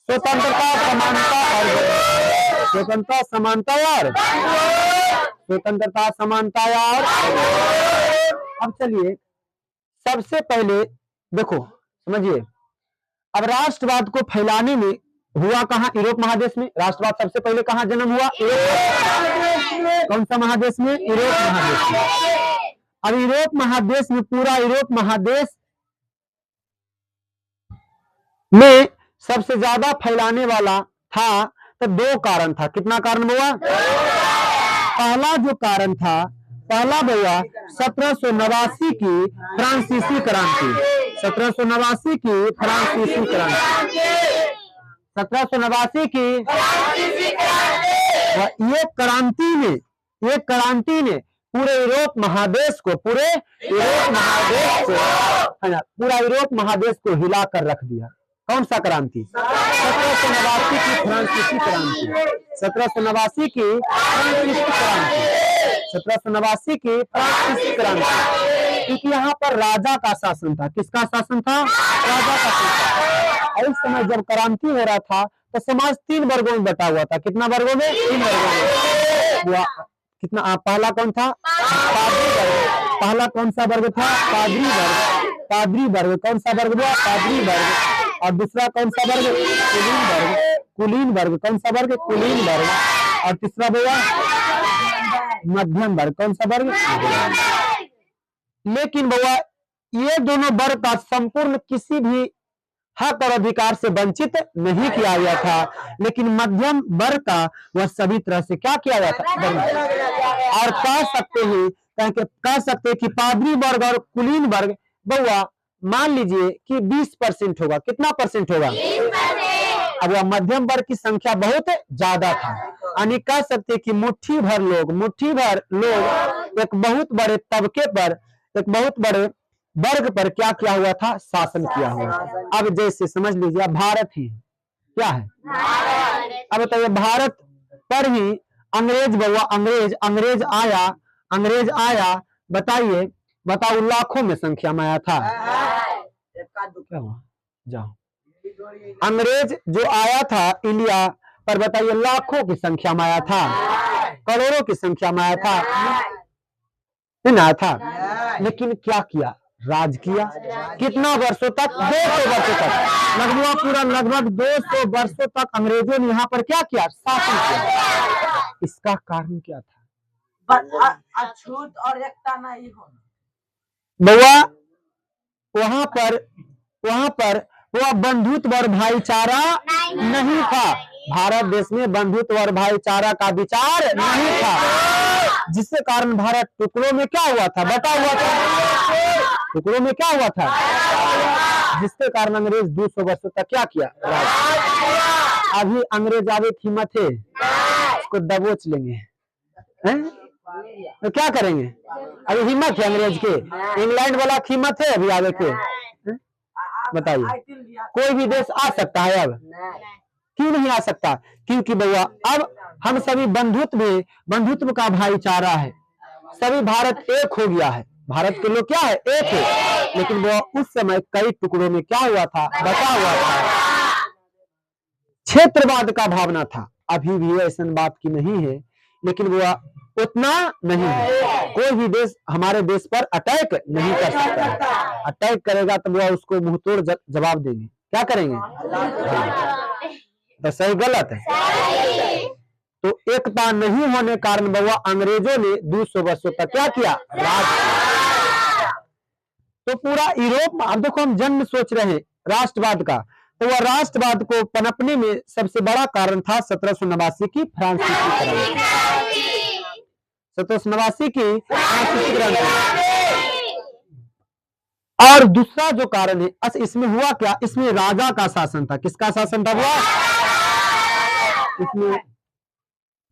स्वतंत्रता, समानता और स्वतंत्रता, समानता और स्वतंत्रता, समानता और। अब चलिए सबसे पहले देखो समझिए, अब राष्ट्रवाद को फैलाने में हुआ कहां, यूरोप महादेश में। राष्ट्रवाद सबसे पहले कहां जन्म हुआ? कौन सा महादेश में? यूरोप महादेश में। अब यूरोप महादेश में, पूरा यूरोप महादेश में सबसे ज्यादा फैलाने वाला था तो दो कारण था। कितना कारण हुआ? पहला जो कारण था, पहला हुआ 1789 की फ्रांसीसी क्रांति, 1789 की फ्रांसीसी क्रांति, 1789 की ये क्रांति ने पूरे यूरोप महादेश को, पूरा यूरोप महादेश को हिला कर रख दिया। कौन सा क्रांति? 1789 की फ्रांसीसी क्रांति, 1789 की फ्रांसीसी क्रांति, 1789 की फ्रांसीसी क्रांति। क्योंकि यहाँ पर राजा का शासन था। किसका शासन था? राजा का शासन। और इस समय जब क्रांति हो रहा था तो समाज 3 वर्गों में बटा हुआ था। कितना वर्गों में? 3 वर्गों में। कितना? पहला कौन था? पादरी वर्ग। पहला कौन सा वर्ग था? पादरी वर्ग। पादरी वर्ग कौन सा वर्ग हुआ? पादरी वर्ग। और दूसरा कौन सा वर्ग? कुलीन वर्ग। कुलीन वर्ग कौन सा वर्ग? कुलीन वर्ग। और तीसरा हुआ मध्यम वर्ग। कौन सा वर्ग? लेकिन बउआ ये दोनों वर्ग का संपूर्ण किसी भी हक और अधिकार से वंचित नहीं किया गया था, लेकिन मध्यम वर्ग का वह सभी तरह से क्या किया गया था? और कह सकते हैं कि पादरी वर्ग और कुलीन वर्ग बउआ मान लीजिए कि 20% होगा। कितना परसेंट होगा? अब वह मध्यम वर्ग की संख्या बहुत ज्यादा था, यानी कह सकते कि मुट्ठी भर लोग एक बहुत बड़े तबके पर, एक बहुत बड़े वर्ग पर क्या किया हुआ था? शासन किया हुआ था। अब जैसे समझ लीजिए भारत ही क्या है, अब बताइए भारत पर ही अंग्रेज बउआ, अंग्रेज आया, बताओ लाखों में संख्या में आया था। क्या हुआ? जाओ, अंग्रेज जो आया था इंडिया पर, बताइए लाखों की संख्या में आया था, करोड़ों की संख्या में आया था, नहीं आया था। लेकिन क्या किया? राज किया। कितना वर्षों तक? 200 वर्षों तक, लगभग 200 वर्षों तक अंग्रेजों ने यहाँ पर क्या किया? शासन किया। इसका कारण क्या था? अछूत और एकता नहीं होना। बउआ वहां पर वह बंधुत्व और भाईचारा नहीं था। भारत देश में बंधुत्व और भाईचारा का विचार नहीं था, जिसके कारण भारत टुकड़ों में क्या हुआ था? बटा हुआ था। टुकड़ों में क्या हुआ था? जिसके कारण अंग्रेज 200 वर्षों तक क्या किया? अभी अंग्रेज आवे हिम्मत है, उसको दबोच लेंगे, तो क्या करेंगे? अभी हिम्मत है अंग्रेज के? इंग्लैंड वाला की हिम्मत है अभी आगे के? बताइए, कोई भी देश आ सकता है अब? क्यों नहीं आ सकता? क्योंकि भैया अब हम सभी बंधुत्व का भाईचारा है, सभी भारत एक हो गया है। भारत के लोग क्या है? एक है। लेकिन वो उस समय कई टुकड़ों में क्या हुआ था? बटा हुआ था, क्षेत्रवाद का भावना था। अभी भी ऐसा बात की नहीं है, लेकिन वो उतना नहीं है। कोई भी देश हमारे देश पर अटैक नहीं कर सकता। अटैक करेगा तो वो उसको मुंहतोड़ जवाब देंगे। क्या करेंगे? तो सही गलत है? तो एकता नहीं होने कारण बउआ अंग्रेजों ने 200 वर्षों तक क्या किया? राज किया। तो पूरा यूरोप, अब देखो हम जन्म सोच रहे हैं राष्ट्रवाद का, तो वह राष्ट्रवाद को पनपने में सबसे बड़ा कारण था 1789 की फ्रांसीसी क्रांति। 1789 की फ्रांसीसी क्रांति। और दूसरा जो कारण है, इसमें हुआ क्या? इसमें राजा का शासन था। किसका शासन था? हुआ इसमें।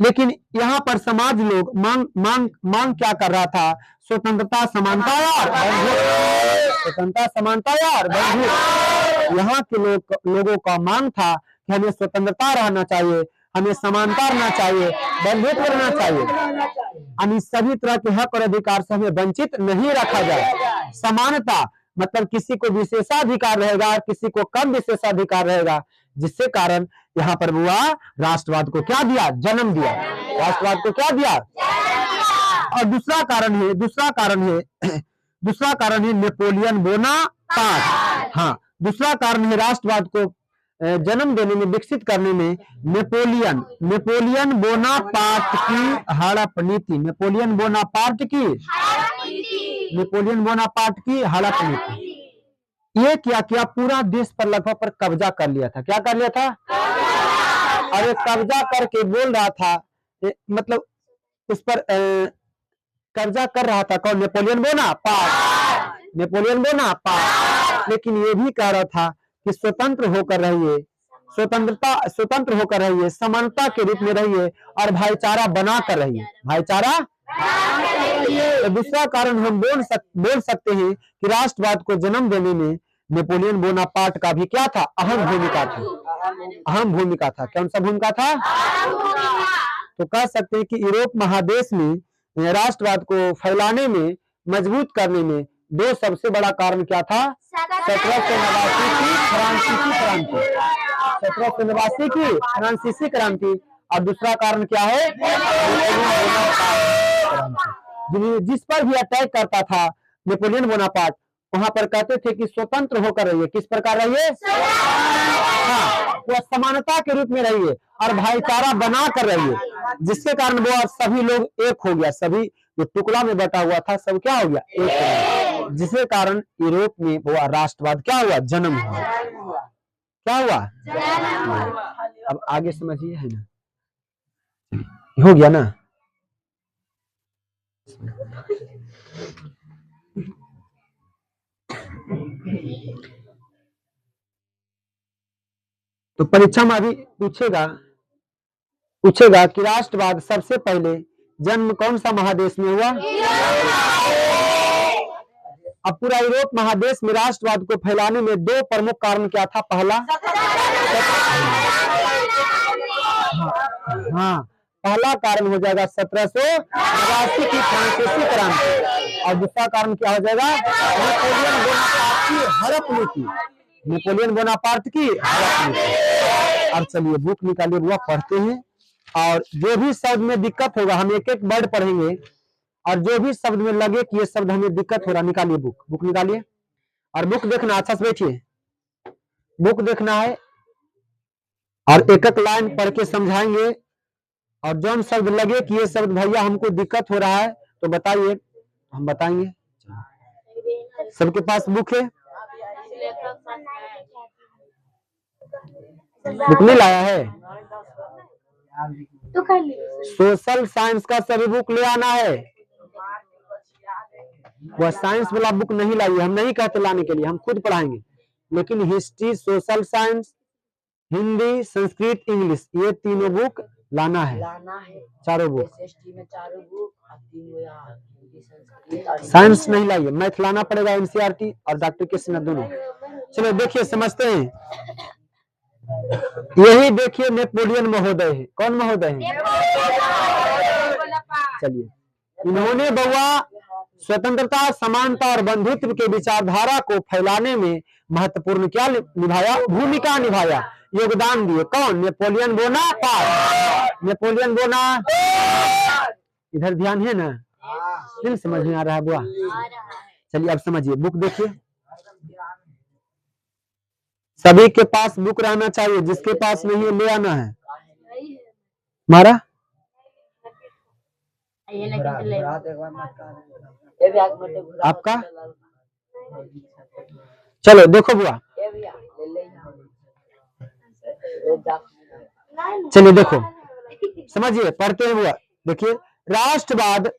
लेकिन यहाँ पर समाज लोग मांग क्या कर रहा था? स्वतंत्रता, समानता और बंधुत्व। स्वतंत्रता, समानता और बंधुत्व। यहाँ के लोगों का मांग था कि हमें स्वतंत्रता रहना चाहिए, हमें समानता रहना चाहिए, बंधुत्व रहना चाहिए, हमें सभी तरह के हक और अधिकार से हमें वंचित नहीं रखा जाए। समानता मतलब किसी को विशेषाधिकार रहेगा, किसी को कम विशेषाधिकार रहेगा, जिससे कारण यहाँ पर हुआ राष्ट्रवाद को क्या दिया? जन्म दिया। राष्ट्रवाद को क्या दिया? और दूसरा कारण है नेपोलियन बोनापार्ट। हाँ, दूसरा कारण है राष्ट्रवाद को जन्म देने में, विकसित करने में नेपोलियन बोनापार्ट की हड़प नीति। नेपोलियन बोनापार्ट की हड़प नीति। ये क्या किया? पूरा देश पर लगभग पर कब्जा कर लिया था। क्या कर लिया था? और ये कब्जा करके बोल रहा था, मतलब उस पर कब्जा कर रहा था कौन? Napoleon Bonaparte. लेकिन ये भी कह रहा था कि स्वतंत्र होकर रहिए, समानता के रूप में रहिए और भाईचारा बना कर रहिए। भाईचारा। तो दूसरा कारण हम बोल सकते हैं कि राष्ट्रवाद को जन्म देने में नेपोलियन बोनापार्ट का भी क्या था? अहम भूमिका था। कौन सा भूमिका था? तो कह सकते हैं कि यूरोप महादेश में राष्ट्रवाद को फैलाने में, मजबूत करने में दो सबसे बड़ा कारण क्या था? 1789 की फ्रांसीसी क्रांति। और दूसरा कारण क्या है? जिस पर भी अटैक करता था नेपोलियन बोनापार्ट, वहां पर कहते थे कि स्वतंत्र होकर रहिए। किस प्रकार रहिए? हाँ, वो समानता के रूप में रहिए और भाईचारा बना कर रहिए, जिसके कारण वो सभी लोग एक हो गया। सभी जो टुकड़ा में बटा हुआ था सब क्या हो गया? एक हो गया। जिसके कारण यूरोप में वो राष्ट्रवाद क्या हुआ? जन्म हुआ। क्या हुआ? अब आगे समझिए, है ना? हो गया ना? तो परीक्षा में अभी पूछेगा कि राष्ट्रवाद सबसे पहले जन्म कौन सा महादेश में हुआ? अब पूरा यूरोप महादेश में राष्ट्रवाद को फैलाने में दो प्रमुख कारण क्या था? पहला, पहला कारण हो जाएगा 1789 की फ्रांसीसी क्रांति। और दूसरा कारण क्या हो जाएगा? नेपोलियन बोनापार्ट की हड़प नीति। अब चलिए बुक निकालिए, बुआ पढ़ते हैं। और जो भी शब्द में दिक्कत होगा हम एक एक वर्ड पढ़ेंगे, और जो भी शब्द में लगे कि ये शब्द हमें दिक्कत हो रहा, निकालिए बुक निकालिए। और बुक देखना, अच्छा से बैठिए, बुक देखना है और एक एक लाइन पढ़ के समझाएंगे। और जो शब्द लगे कि ये शब्द भैया हमको दिक्कत हो रहा है तो बताइए, हम बताएंगे। सबके पास बुक है? बुक नहीं लाया है तो कर ली। सोशल साइंस का सभी बुक ले आना है। वह साइंस वाला बुक नहीं लाइए, हम नहीं कहते लाने के लिए, हम खुद पढ़ाएंगे। लेकिन history, social science, Hindi, Sanskrit, English, ये तीनों बुक लाना है। चारों बुक। साइंस नहीं लाइए, मैथ लाना पड़ेगा, एनसीईआरटी और डॉक्टर के सिन्हा दोनों। चलो देखिए समझते हैं। यही देखिए नेपोलियन महोदय है। कौन महोदय है? चलिए, इन्होंने बउआ स्वतंत्रता, समानता और बंधुत्व के विचारधारा को फैलाने में महत्वपूर्ण क्या निभाया? भूमिका निभाया, योगदान दिए। कौन? Napoleon Bonaparte. Napoleon Bonaparte. इधर ध्यान है ना? नहीं समझ में आ रहा है बुआ? चलिए अब समझिए, बुक देखिए। सभी के पास बुक रहना चाहिए, जिसके पास नहीं है ले आना है। मारा आपका? चलो देखो बुआ, चलिए देखो समझिए, पढ़ते हैं बुआ। देखिए, राष्ट्रवाद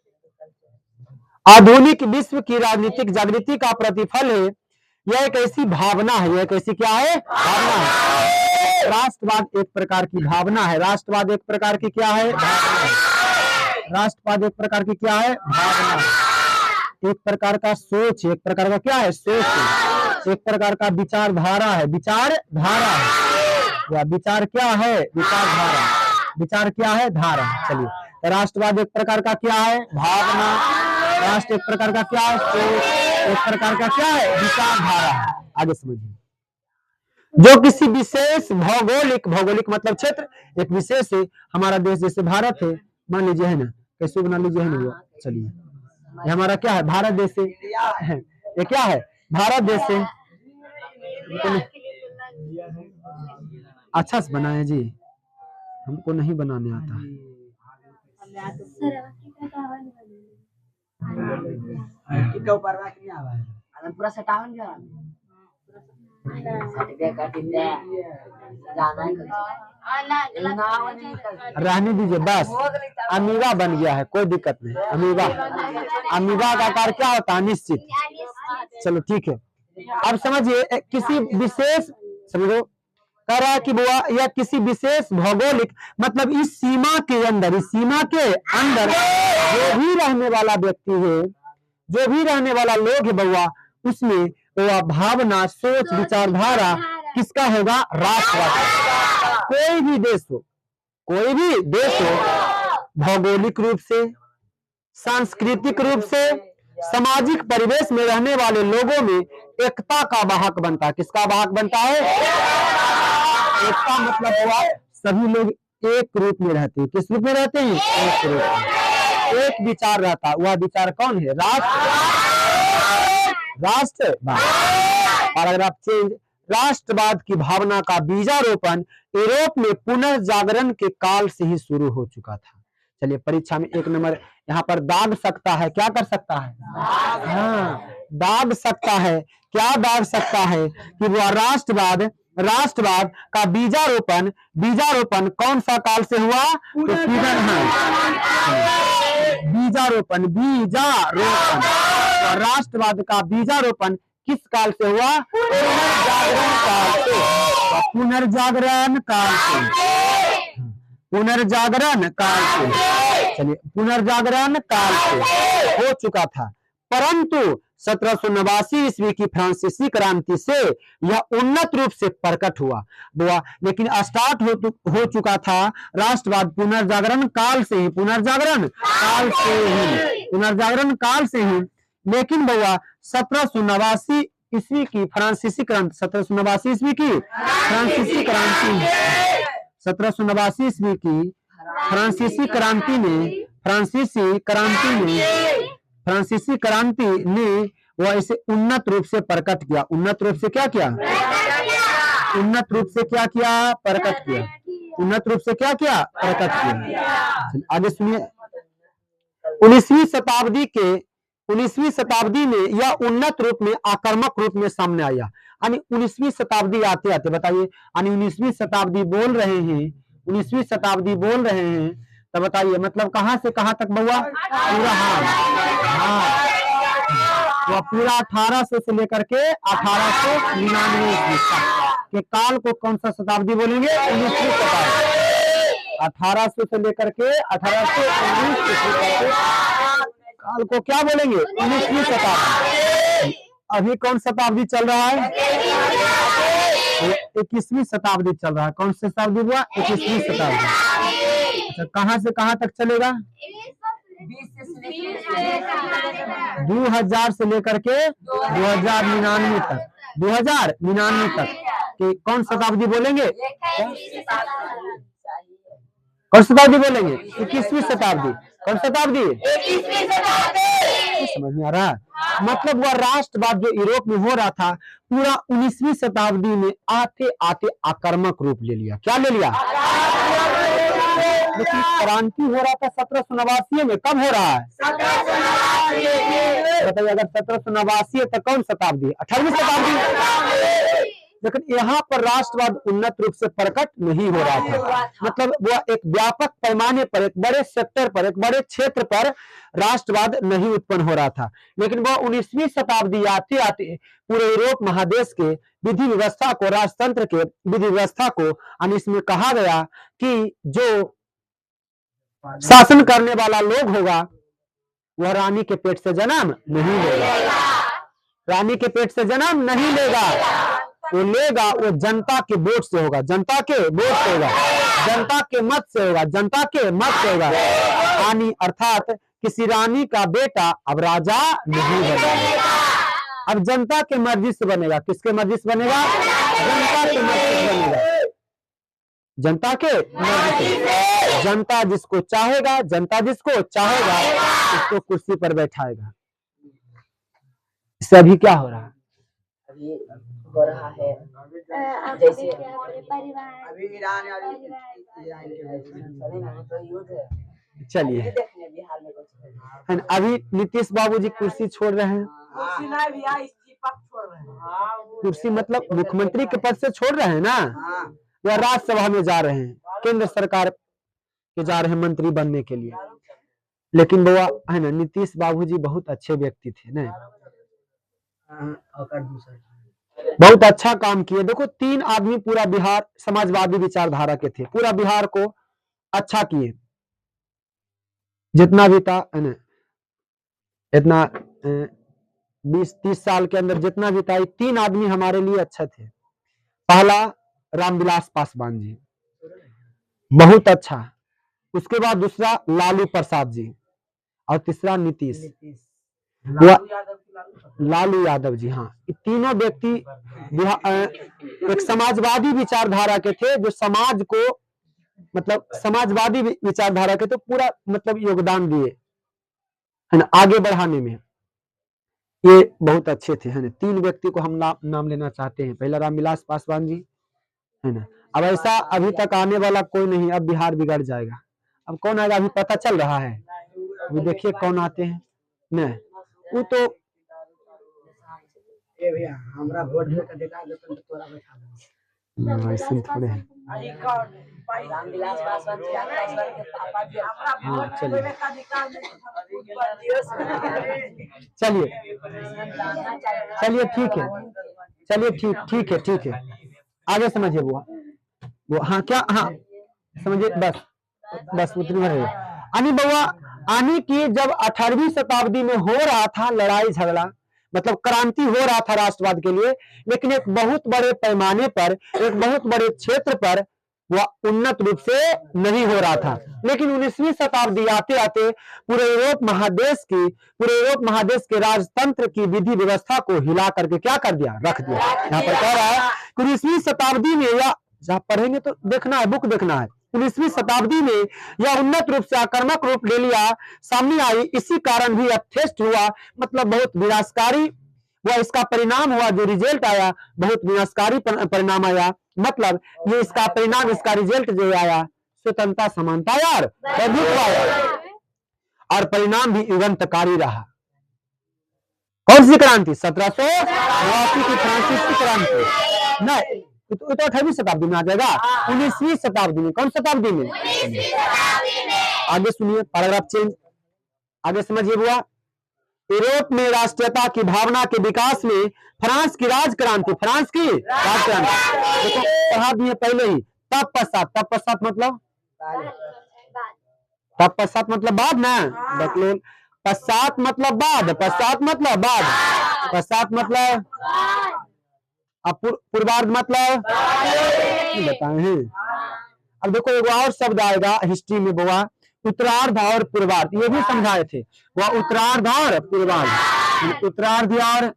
आधुनिक विश्व की राजनीतिक जागृति का प्रतिफल है। यह एक ऐसी भावना है, यह कैसी क्या है? भावना है। राष्ट्रवाद एक प्रकार की भावना है। राष्ट्रवाद एक प्रकार की क्या है? भावना है। राष्ट्रवाद एक प्रकार की क्या है? भावना है। एक प्रकार का सोच, एक प्रकार का क्या है? सोच है। एक प्रकार का विचारधारा है। विचारधारा है। विचार क्या है? विचारधारा। विचार क्या है? धारा। चलिए, तो राष्ट्रवाद एक प्रकार का क्या है? भावना। राष्ट्र एक प्रकार का क्या है? सोच। एक प्रकार का क्या है? विचारधारा। आगे समझिए, जो किसी विशेष भौगोलिक, भौगोलिक मतलब क्षेत्र, एक विशेष है। हमारा देश जैसे भारत है, मान लीजिए है ना, कैसे बना लीजिए है ना। चलिए, ये हमारा क्या है? भारत देश है। ये क्या है? भारत देश है। अच्छा से बनाए जी, हमको नहीं बनाने आता। पूरा सटावन रहने दीजिए, बस अमीबा बन गया है, कोई दिक्कत नहीं। अमीबा, अमीबा का आकार क्या होता है? निश्चित। चलो ठीक है, अब समझिए, किसी विशेष, समझो, कह रहा है कि बुआ यह किसी विशेष भौगोलिक मतलब इस सीमा के अंदर, इस सीमा के अंदर जो भी रहने वाला व्यक्ति है, जो भी रहने वाला लोग है बउआ, उसमें बउआ भावना, सोच, विचारधारा किसका होगा? राष्ट्रवाद। कोई भी देश हो, कोई भी देश हो, भौगोलिक रूप से, सांस्कृतिक रूप से, सामाजिक परिवेश में रहने वाले लोगों में एकता का वाहक बनता है। किसका वाहक बनता है? एकता मतलब हुआ सभी लोग एक रूप में रहते हैं। किस रूप में रहते हैं? एक रूप में। एक विचार रहता है। वह विचार कौन है? राष्ट्रवाद। और अगर आप चेंज, राष्ट्रवाद की भावना का बीजारोपण यूरोप में पुनर्जागरण के काल से ही शुरू हो चुका था। चलिए, परीक्षा में 1 नंबर यहाँ पर दाग सकता है। क्या कर सकता है? हाँ, दाग सकता है। क्या दाग सकता है? कि वह राष्ट्रवाद, राष्ट्रवाद का बीजारोपण, बीजारोपण कौन सा काल से हुआ? तो बीजारोपण, बीजारोपण, राष्ट्रवाद का बीजारोपण किस काल से हुआ? पुनर्जागरण काल से। पुनर्जागरण काल से, पुनर्जागरण काल से। चलिए, पुनर्जागरण काल से हो चुका था, परंतु 1789 ईस्वी की फ्रांसीसी क्रांति से यह उन्नत रूप से प्रकट हुआ। लेकिन स्टार्ट हो चुका था राष्ट्रवाद पुनर्जागरण काल से ही, पुनर्जागरण काल से ही, पुनर्जागरण काल से ही। लेकिन बउआ 1789 ईस्वी की फ्रांसीसी क्रांति, 1789 ईस्वी की फ्रांसीसी क्रांति, 1789 ईस्वी की फ्रांसीसी क्रांति ने, फ्रांसीसी क्रांति ने वह इसे उन्नत रूप से प्रकट किया। उन्नत रूप से क्या किया? उन्नत रूप से क्या किया? प्रकट किया। उन्नत रूप से क्या किया? प्रकट किया। आगे सुनिए, 19वीं शताब्दी में यह उन्नत रूप में, आक्रामक रूप में सामने आया। यानी 19वीं शताब्दी आते आते, बताइए, यानी 19वीं शताब्दी बोल रहे हैं, 19वीं शताब्दी बोल रहे हैं, तो बताइए मतलब कहां से कहां तक बउआ? पूरा, हाँ, वह पूरा 1800 से लेकर के 1899 के काल को कौन सा शताब्दी बोलेंगे? 19वीं शताब्दी। 1800 से लेकर के 1819 काल को क्या बोलेंगे? 19वीं शताब्दी। अभी कौन शताब्दी चल रहा है? 21वीं शताब्दी चल रहा है। कौन सी शताब्दी हुआ? 21वीं शताब्दी। अच्छा, कहाँ से कहाँ तक चलेगा? 2000 से लेकर के 2099 तक। 2099 तक कि कौन शताब्दी बोलेंगे? कौन शताब्दी बोलेंगे? 21वीं शताब्दी। कौन शताब्दी? समझ में आ रहा है? मतलब वह राष्ट्रवाद जो यूरोप में हो रहा था पूरा 19वीं शताब्दी में आते आते आक्रामक रूप ले लिया। क्या ले लिया? लेकिन क्रांति हो रहा था 1789 में। कब हो रहा है? बताइए, अगर 1789 है तो कौन शताब्दी? 18वीं शताब्दी। लेकिन यहाँ पर राष्ट्रवाद उन्नत रूप से प्रकट नहीं हो रहा था। मतलब वह एक व्यापक पैमाने पर, एक बड़े सेक्टर पर, एक बड़े क्षेत्र पर राष्ट्रवाद नहीं उत्पन्न हो रहा था। लेकिन वह 19वीं शताब्दी आते आते पूरे यूरोप महादेश के विधि व्यवस्था को, राजतंत्र के विधि व्यवस्था को, और इसमें कहा गया कि जो शासन करने वाला लोग होगा वह रानी के पेट से जन्म नहीं लेगा। रानी के पेट से जन्म नहीं लेगा, वो लेगा वो जनता के वोट से होगा। जनता के वोट से होगा, जनता के मत से होगा, जनता के मत से होगा। रानी अर्थात किसी रानी का बेटा अब राजा नहीं बनेगा, अब जनता के मर्जी से बनेगा। किसके मर्जी से बनेगा? जनता के मर्जी से बनेगा। जनता के मर्जी से। जनता जिसको चाहेगा, जनता जिसको चाहेगा उसको कुर्सी पर बैठाएगा। इससे अभी क्या हो रहा है? अभी हो रहा है जैसे अभी ईरान और चलिए, देखने बिहार में कुछ है ना? अभी नीतीश बाबू जी कुर्सी छोड़ रहे हैं। कुर्सी नहीं भैया, इस्तीफा छोड़ रहे हैं। कुर्सी मतलब मुख्यमंत्री के पद से छोड़ रहे हैं ना, या राज्यसभा में जा रहे हैं, केंद्र सरकार के जा रहे हैं मंत्री बनने के लिए। लेकिन वो है ना, नीतीश बाबू जी बहुत अच्छे व्यक्ति थे ना, बहुत अच्छा काम किए। देखो 3 आदमी पूरा बिहार समाजवादी विचारधारा के थे, पूरा बिहार को अच्छा किए। जितना भी था है ना, इतना 20-30 साल के अंदर जितना भी था, 3 आदमी हमारे लिए अच्छे थे। पहला रामविलास पासवान जी, बहुत अच्छा। उसके बाद दूसरा लालू प्रसाद जी, और तीसरा नीतीश लालू यादव जी। हाँ, ये तीनों व्यक्ति एक समाजवादी विचारधारा के थे, जो समाज को मतलब समाजवादी विचारधारा के तो पूरा मतलब योगदान दिए है ना आगे बढ़ाने में। ये बहुत अच्छे थे है ना। 3 व्यक्ति को हम नाम लेना चाहते हैं। पहला रामविलास पासवान जी है ना। अब ऐसा अभी तक आने वाला कोई नहीं, अब बिहार बिगड़ जाएगा। अब कौन आएगा अभी पता चल रहा है, अभी देखिए कौन आते हैं ना। वो तो हमरा वोट देकर दिखा दे तो तोरा बैठा दे। ऐसे थोड़े है। रामविलास पासवान जी के पापा जी। हाँ, चलिए चलिए ठीक है, चलिए ठीक है आगे समझिए। वो हाँ क्या, हाँ समझिए, बस उतनी भर है। यानी बउआ आने की जब 18वीं शताब्दी में हो रहा था लड़ाई झगड़ा, मतलब क्रांति हो रहा था राष्ट्रवाद के लिए, लेकिन एक बहुत बड़े पैमाने पर, एक बहुत बड़े क्षेत्र पर वह उन्नत रूप से नहीं हो रहा था। लेकिन 19वीं शताब्दी आते आते पूरे यूरोप महादेश के राजतंत्र की विधि व्यवस्था को हिला करके क्या कर दिया, रख दिया। यहाँ पर कह रहा है 19वीं शताब्दी में, या जहाँ पढ़ेंगे तो देखना है, बुक देखना है, 19वीं शताब्दी में यह उन्नत रूप से आक्रामक रूप ले लिया, सामने आई। इसी कारण भी अत्यस्त हुआ, मतलब बहुत विनाशकारी वह इसका परिणाम हुआ। जो रिजल्ट आया बहुत विनाशकारी परिणाम आया। मतलब ये इसका परिणाम, इसका रिजल्ट जो आया, स्वतंत्रता, समानता और प्रभुत्व आया, और परिणाम भी युगांतकारी रहा। कौन सी क्रांति? 1789 की फ्रांसीसी क्रांति नहीं, तो 18वीं शताब्दी में आ जाएगा। 19वीं शताब्दी में, कौन शताब्दी में? आगे सुनिए, पैराग्राफ चेंज, आगे समझिए बुआ। यूरोप में राष्ट्रीयता की भावना के विकास में फ्रांस की राजक्रांति, फ्रांस की राजक्रांति देखो पढ़ा दिए पहले ही। तब पश्चात मतलब बाद ना, बकलोल। पश्चात मतलब बाद, पश्चात मतलब बाद, पश्चात मतलब पूर्वार्ध मतलब बताए हैं। अब देखो एक और शब्द आएगा हिस्ट्री में बुआ, उत्तरार्ध और पूर्वार्ध, ये भी समझाए थे वह, उत्तरार्ध और पूर्वार्ध, उत्तरार्ध और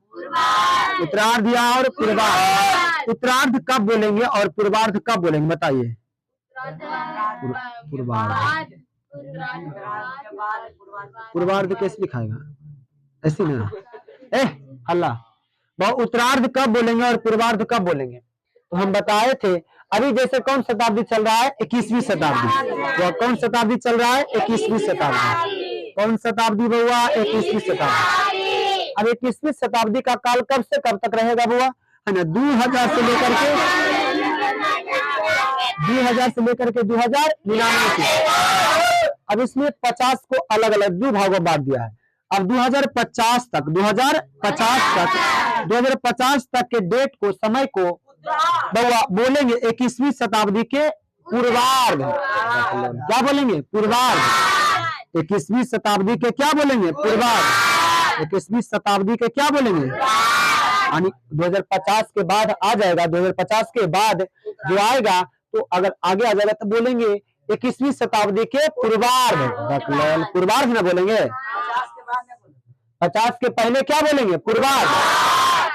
पूर्वार्ध। उत्तरार्ध कब बोलेंगे और पूर्वार्ध कब बोलेंगे बताइए। पूर्वार्ध, पूर्वार्ध कैसे लिखाएगा, ऐसी ना अल्लाह। वह उत्तरार्ध कब बोलेंगे और पूर्वार्ध कब बोलेंगे, तो हम बताए थे अभी जैसे कौन शताब्दी चल रहा है, 21वीं शताब्दी। वह कौन शताब्दी चल रहा है, 21वीं शताब्दी। कौन शताब्दी बुआ, 21वीं शताब्दी। अब 21वीं शताब्दी का काल कब से कब तक रहेगा बुआ, है ना, 2000 से लेकर के 2099 तक। अब इसमें 50 को अलग अलग दो भागों में बांट दिया है। अब 2050 तक के डेट को, समय को बोलेंगे 21वीं शताब्दी के पूर्वार्ध। क्या बोलेंगे, पूर्वार्ध। 21वीं शताब्दी के क्या बोलेंगे, पूर्वार्ध। 21वीं शताब्दी के क्या बोलेंगे, यानी 2050 के बाद आ जाएगा। 2050 के बाद जो आएगा तो अगर आगे आ जाएगा तो बोलेंगे 21वीं शताब्दी के पूर्वार्ध। पूर्वार्ध ना बोलेंगे, 50 के पहले क्या बोलेंगे, पूर्वार्ध।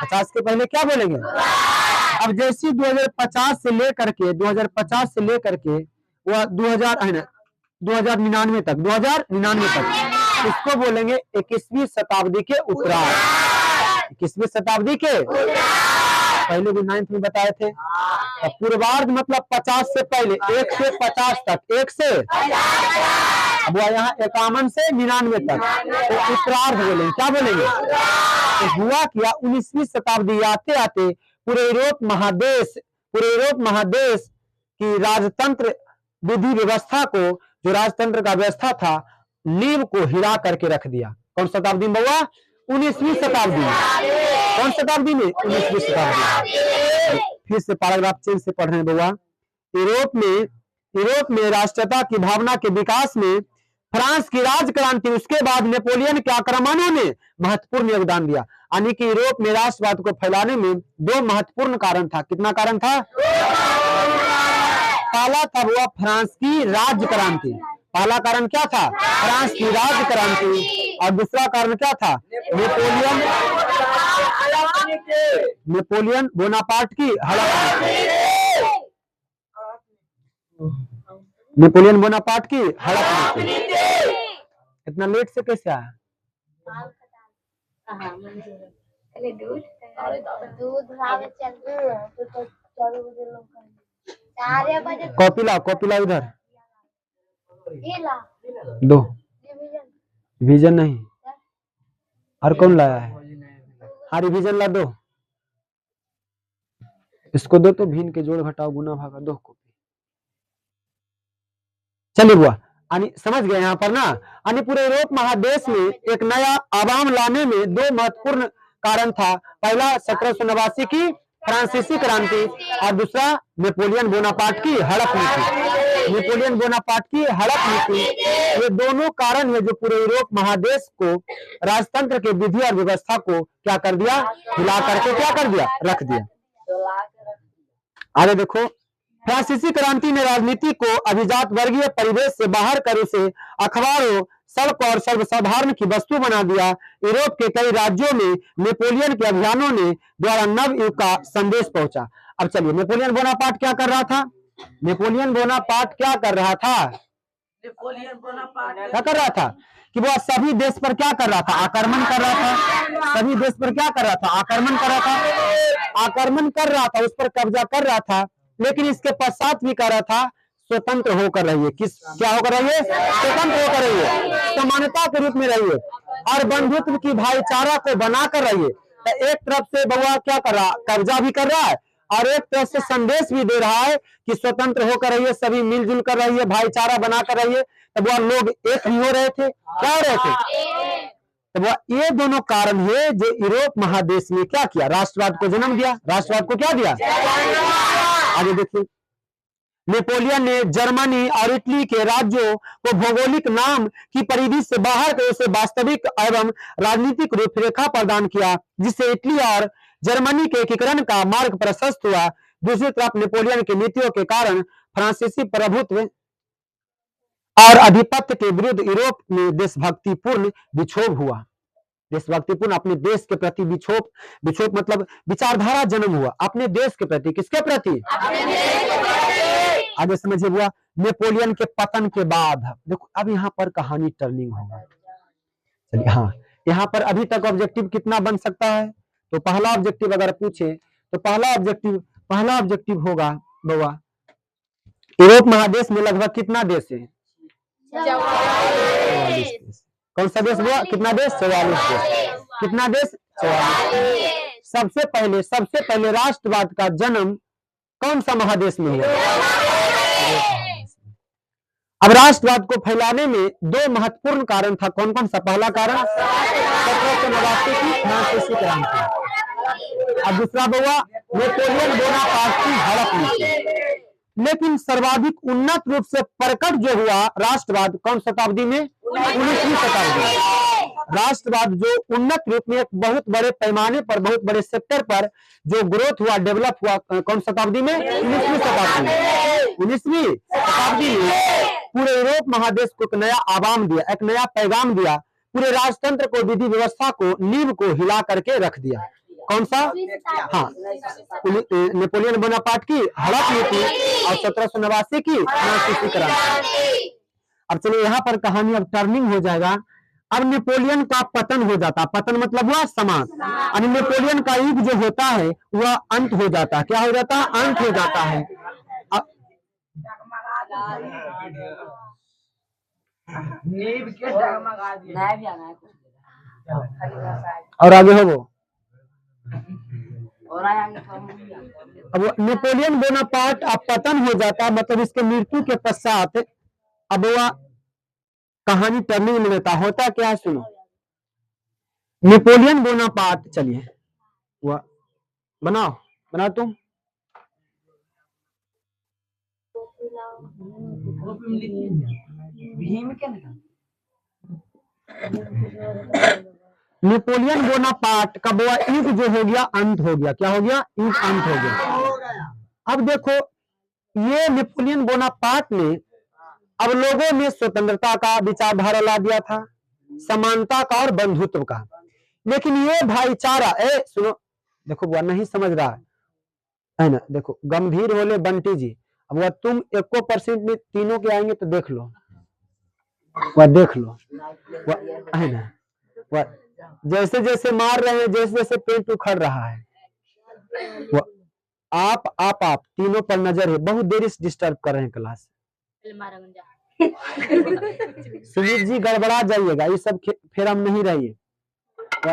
50 के पहले क्या बोलेंगे। अब जैसे 2050 से लेकर के 2050 से लेकर के वह 2099 तक, 2099 तक इसको बोलेंगे 21वीं शताब्दी के उत्तरार्ध। 21वीं शताब्दी के पहले भी 9th में बताए थे। पूर्वार्ध मतलब 50 से पहले, 1 से 50 तक, 1 से अब यहाँ 51 से 99 तक, तो उत्तरार्ध बोलेंगे। क्या बोलेंगे, तो हुआ क्या 19वीं शताब्दी आते आते पूरे यूरोप महादेश की राजतंत्र विधि व्यवस्था को, जो राजतंत्र का व्यवस्था था, नींव को हिला करके रख दिया। कौन शताब्दी में हुआ, 19वीं शताब्दी में। कौन शताब्दी में, 19वीं शताब्दी। फिर से पैराग्राफ चेंज से पढ़ रहे हैं बुआ। यूरोप में राष्ट्रता की भावना के विकास में फ्रांस की राज क्रांति, उसके बाद नेपोलियन के आक्रमणों ने महत्वपूर्ण योगदान दिया। यानी कि यूरोप में राष्ट्रवाद को फैलाने में 2 महत्वपूर्ण कारण था। कितना कारण था, पहला था वो फ्रांस की राज क्रांति। पहला कारण क्या था, फ्रांस की राज क्रांति, और दूसरा कारण क्या था, नेपोलियन बोनापार्ट की हड़प। नेपोलियन बोनापार्ट की हड़प। इतना लेट से कैसे आया, कॉपी लाओ इधर दो। रिवीजन नहीं, और कौन लाया है, हाँ रिवीजन ला दो। इसको दो तो भिन्न के जोड़ घटाओ गुना भागा 2 कॉपी। चलिए बुआ, समझ गए यहाँ पर ना। पूरे यूरोप महादेश में एक नया आवाम लाने में 2 महत्वपूर्ण कारण था। पहला 1789 की फ्रांसीसी क्रांति, और दूसरा नेपोलियन बोनापार्ट की हड़प नीति। नेपोलियन बोनापार्ट की हड़प नीति, ये दोनों कारण है जो पूरे यूरोप महादेश को, राजतंत्र के विधि और व्यवस्था को क्या कर दिया, हिला करके क्या कर दिया, रख दिया। आगे देखो, फ्रांसीसी क्रांति ने राजनीति को अभिजात वर्गीय परिवेश से बाहर कर उसे अखबारों, सड़क और सर्वसाधारण की वस्तु बना दिया। यूरोप के कई राज्यों में नेपोलियन के अभियानों ने द्वारा नव युग का संदेश पहुंचा। अब चलिए, नेपोलियन बोनापार्ट क्या कर रहा था, नेपोलियन बोनापार्ट क्या कर रहा था, क्या कर रहा था कि वो सभी देश पर क्या कर रहा था, आक्रमण कर रहा था। सभी देश पर क्या कर रहा था, आक्रमण कर रहा था, आक्रमण कर रहा था, उस पर कब्जा कर रहा था। लेकिन इसके पश्चात भी कर रहा था, स्वतंत्र होकर रहिए। क्या होकर रहिए, स्वतंत्र होकर रहिए, समानता के रूप में रहिए, और बंधुत्व की भाईचारा को बनाकर रहिए। तो एक तरफ से बउआ क्या कर रहा, कब्जा भी कर रहा है, और एक तरफ से संदेश भी दे रहा है कि स्वतंत्र होकर रहिए, सभी मिलजुल कर रहिए, भाईचारा बनाकर रहिए। तब वह लोग एक ही हो रहे थे, क्या हो रहे थे। तो वह ये दोनों कारण है जो यूरोप महादेश में क्या किया, राष्ट्रवाद को जन्म दिया। राष्ट्रवाद को क्या दिया, आगे देखिए। नेपोलियन ने जर्मनी और इटली के राज्यों को भौगोलिक नाम की परिधि से बाहर कर उसे वास्तविक एवं राजनीतिक रूपरेखा प्रदान किया, जिससे इटली और जर्मनी के एकीकरण का मार्ग प्रशस्त हुआ। दूसरी तरफ नेपोलियन की नीतियों के कारण फ्रांसीसी प्रभुत्व और आधिपत्य के विरुद्ध यूरोप में देशभक्तिपूर्ण विक्षोभ हुआ। देशभक्तिपूर्ण अपने देश के प्रति विक्षोभ मतलब विचारधारा जन्म हुआ अपने देश के प्रति। किसके प्रति? आगे समझिए हुआ नेपोलियन के पतन के बाद। देखो अब यहाँ पर कहानी टर्निंग होगा। चलिए हाँ, यहाँ पर अभी तक ऑब्जेक्टिव कितना बन सकता है? तो पहला ऑब्जेक्टिव अगर पूछे तो पहला ऑब्जेक्टिव होगा बउआ, यूरोप महादेश में लगभग कितना देश है? 44 देश। कौन सा देश हुआ? कितना देश? 44 देश। कितना देश? 44। सबसे पहले राष्ट्रवाद का जन्म कौन सा महादेश में हुआ? अब राष्ट्रवाद को फैलाने में दो महत्वपूर्ण कारण था। कौन कौन सा? पहला कारण 1789 की फ्रांसीसी क्रांति और दूसरा हुआ नेपोलियन बोनापार्ट की हड़प नीति। लेकिन सर्वाधिक उन्नत रूप से प्रकट जो हुआ राष्ट्रवाद कौन शताब्दी में? 19वीं शताब्दी में। राष्ट्रवाद जो उन्नत रूप में एक बहुत बड़े पैमाने पर बहुत बड़े सेक्टर पर जो ग्रोथ हुआ डेवलप हुआ कौन शताब्दी में? 19वीं शताब्दी में। 19वीं शताब्दी में पूरे यूरोप महादेश को एक नया आवाम दिया, एक नया पैगाम दिया, पूरे राजतंत्र को विधि व्यवस्था को नींव को हिला करके रख दिया। कौन सा? हाँ, नेपोलियन बोनापार्ट की हड़प नीति और 1789 की फ्रांसीसी क्रांति। अब चलिए यहाँ पर कहानी अब टर्निंग हो जाएगा। अब नेपोलियन का पतन हो जाता, पतन मतलब हुआ समाप्त। और नेपोलियन का युग जो होता है वह अंत हो जाता है। क्या हो जाता है? अंत हो जाता है। और आगे हो वो अब नेपोलियन बोनापार्ट अब पतन हो जाता मतलब इसके मृत्यु के पश्चात अब वह कहानी टर्निंग में लेता। होता क्या है सुनो, नेपोलियन बोनापार्ट, चलिए वह बनाओ तुम। नेपोलियन बोनापार्ट का वो युग जो हो गया अंत हो गया। क्या हो गया? युग अंत हो गया। अब देखो ये नेपोलियन बोनापार्ट ने अब लोगों में स्वतंत्रता का विचारधारा ला दिया था, समानता का और बंधुत्व का। लेकिन ये भाईचारा सुनो, देखो वो नहीं समझ रहा है ना। देखो गंभीर होले बंटी जी, अब वह तुम 1% में तीनों के आएंगे तो देख लो, वह देख लो वह है ना, वह जैसे जैसे मार रहे हैं, जैसे जैसे पेट उखड़ रहा है, आप तीनों पर नजर है। बहुत देरी से डिस्टर्ब कर रहे हैं क्लास। सुमित जी गड़बड़ा जाइएगा, ये सब फिर हम नहीं रहिए।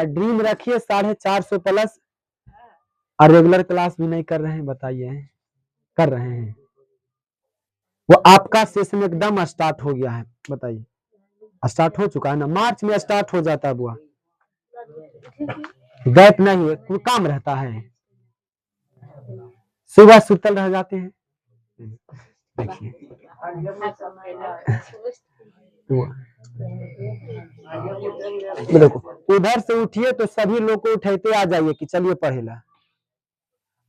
ड्रीम रखिए 450 प्लस और रेगुलर क्लास भी नहीं कर रहे हैं। बताइए कर रहे हैं। वो आपका सेशन एकदम स्टार्ट हो गया है। बताइए स्टार्ट हो चुका है ना? मार्च में स्टार्ट हो जाता है बुआ, गैप नहीं है, कोई काम रहता है, सुबह सुतल रह जाते हैं। देखिए देखो उधर से उठिए तो सभी लोग को उठाते आ जाइए कि चलिए पढ़ेला।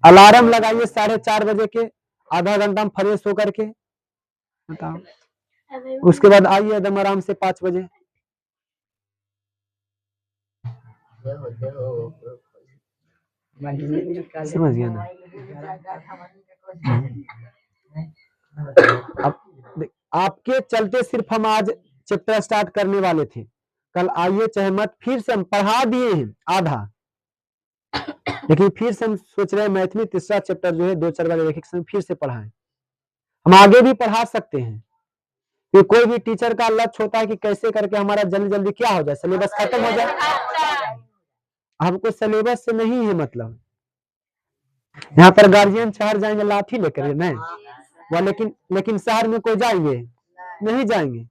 अलार्म लगाइए 4:30 बजे के, आधा घंटा में फ्रेश होकर के बताओ। उसके बाद आइए एकदम आराम से 5 बजे। समझ गया ना? अब आपके चलते सिर्फ हम आज चैप्टर स्टार्ट करने वाले थे, कल आइए चाहे मत। फिर से हम पढ़ा दिए हैं आधा, लेकिन फिर से हम सोच रहे हैं मैथ में तीसरा चैप्टर जो है 2-4 बार एक समय फिर से पढ़ाएं। हम आगे भी पढ़ा सकते हैं कि कोई भी टीचर का लक्ष्य होता है कि कैसे करके हमारा जल्दी जल्दी क्या हो जाए, सिलेबस खत्म हो जाए। हमको सिलेबस से नहीं है मतलब। यहाँ पर गार्जियन शहर जाएंगे लाठी लेकर नहीं वह, लेकिन शहर में कोई जाएंगे नहीं जाएंगे।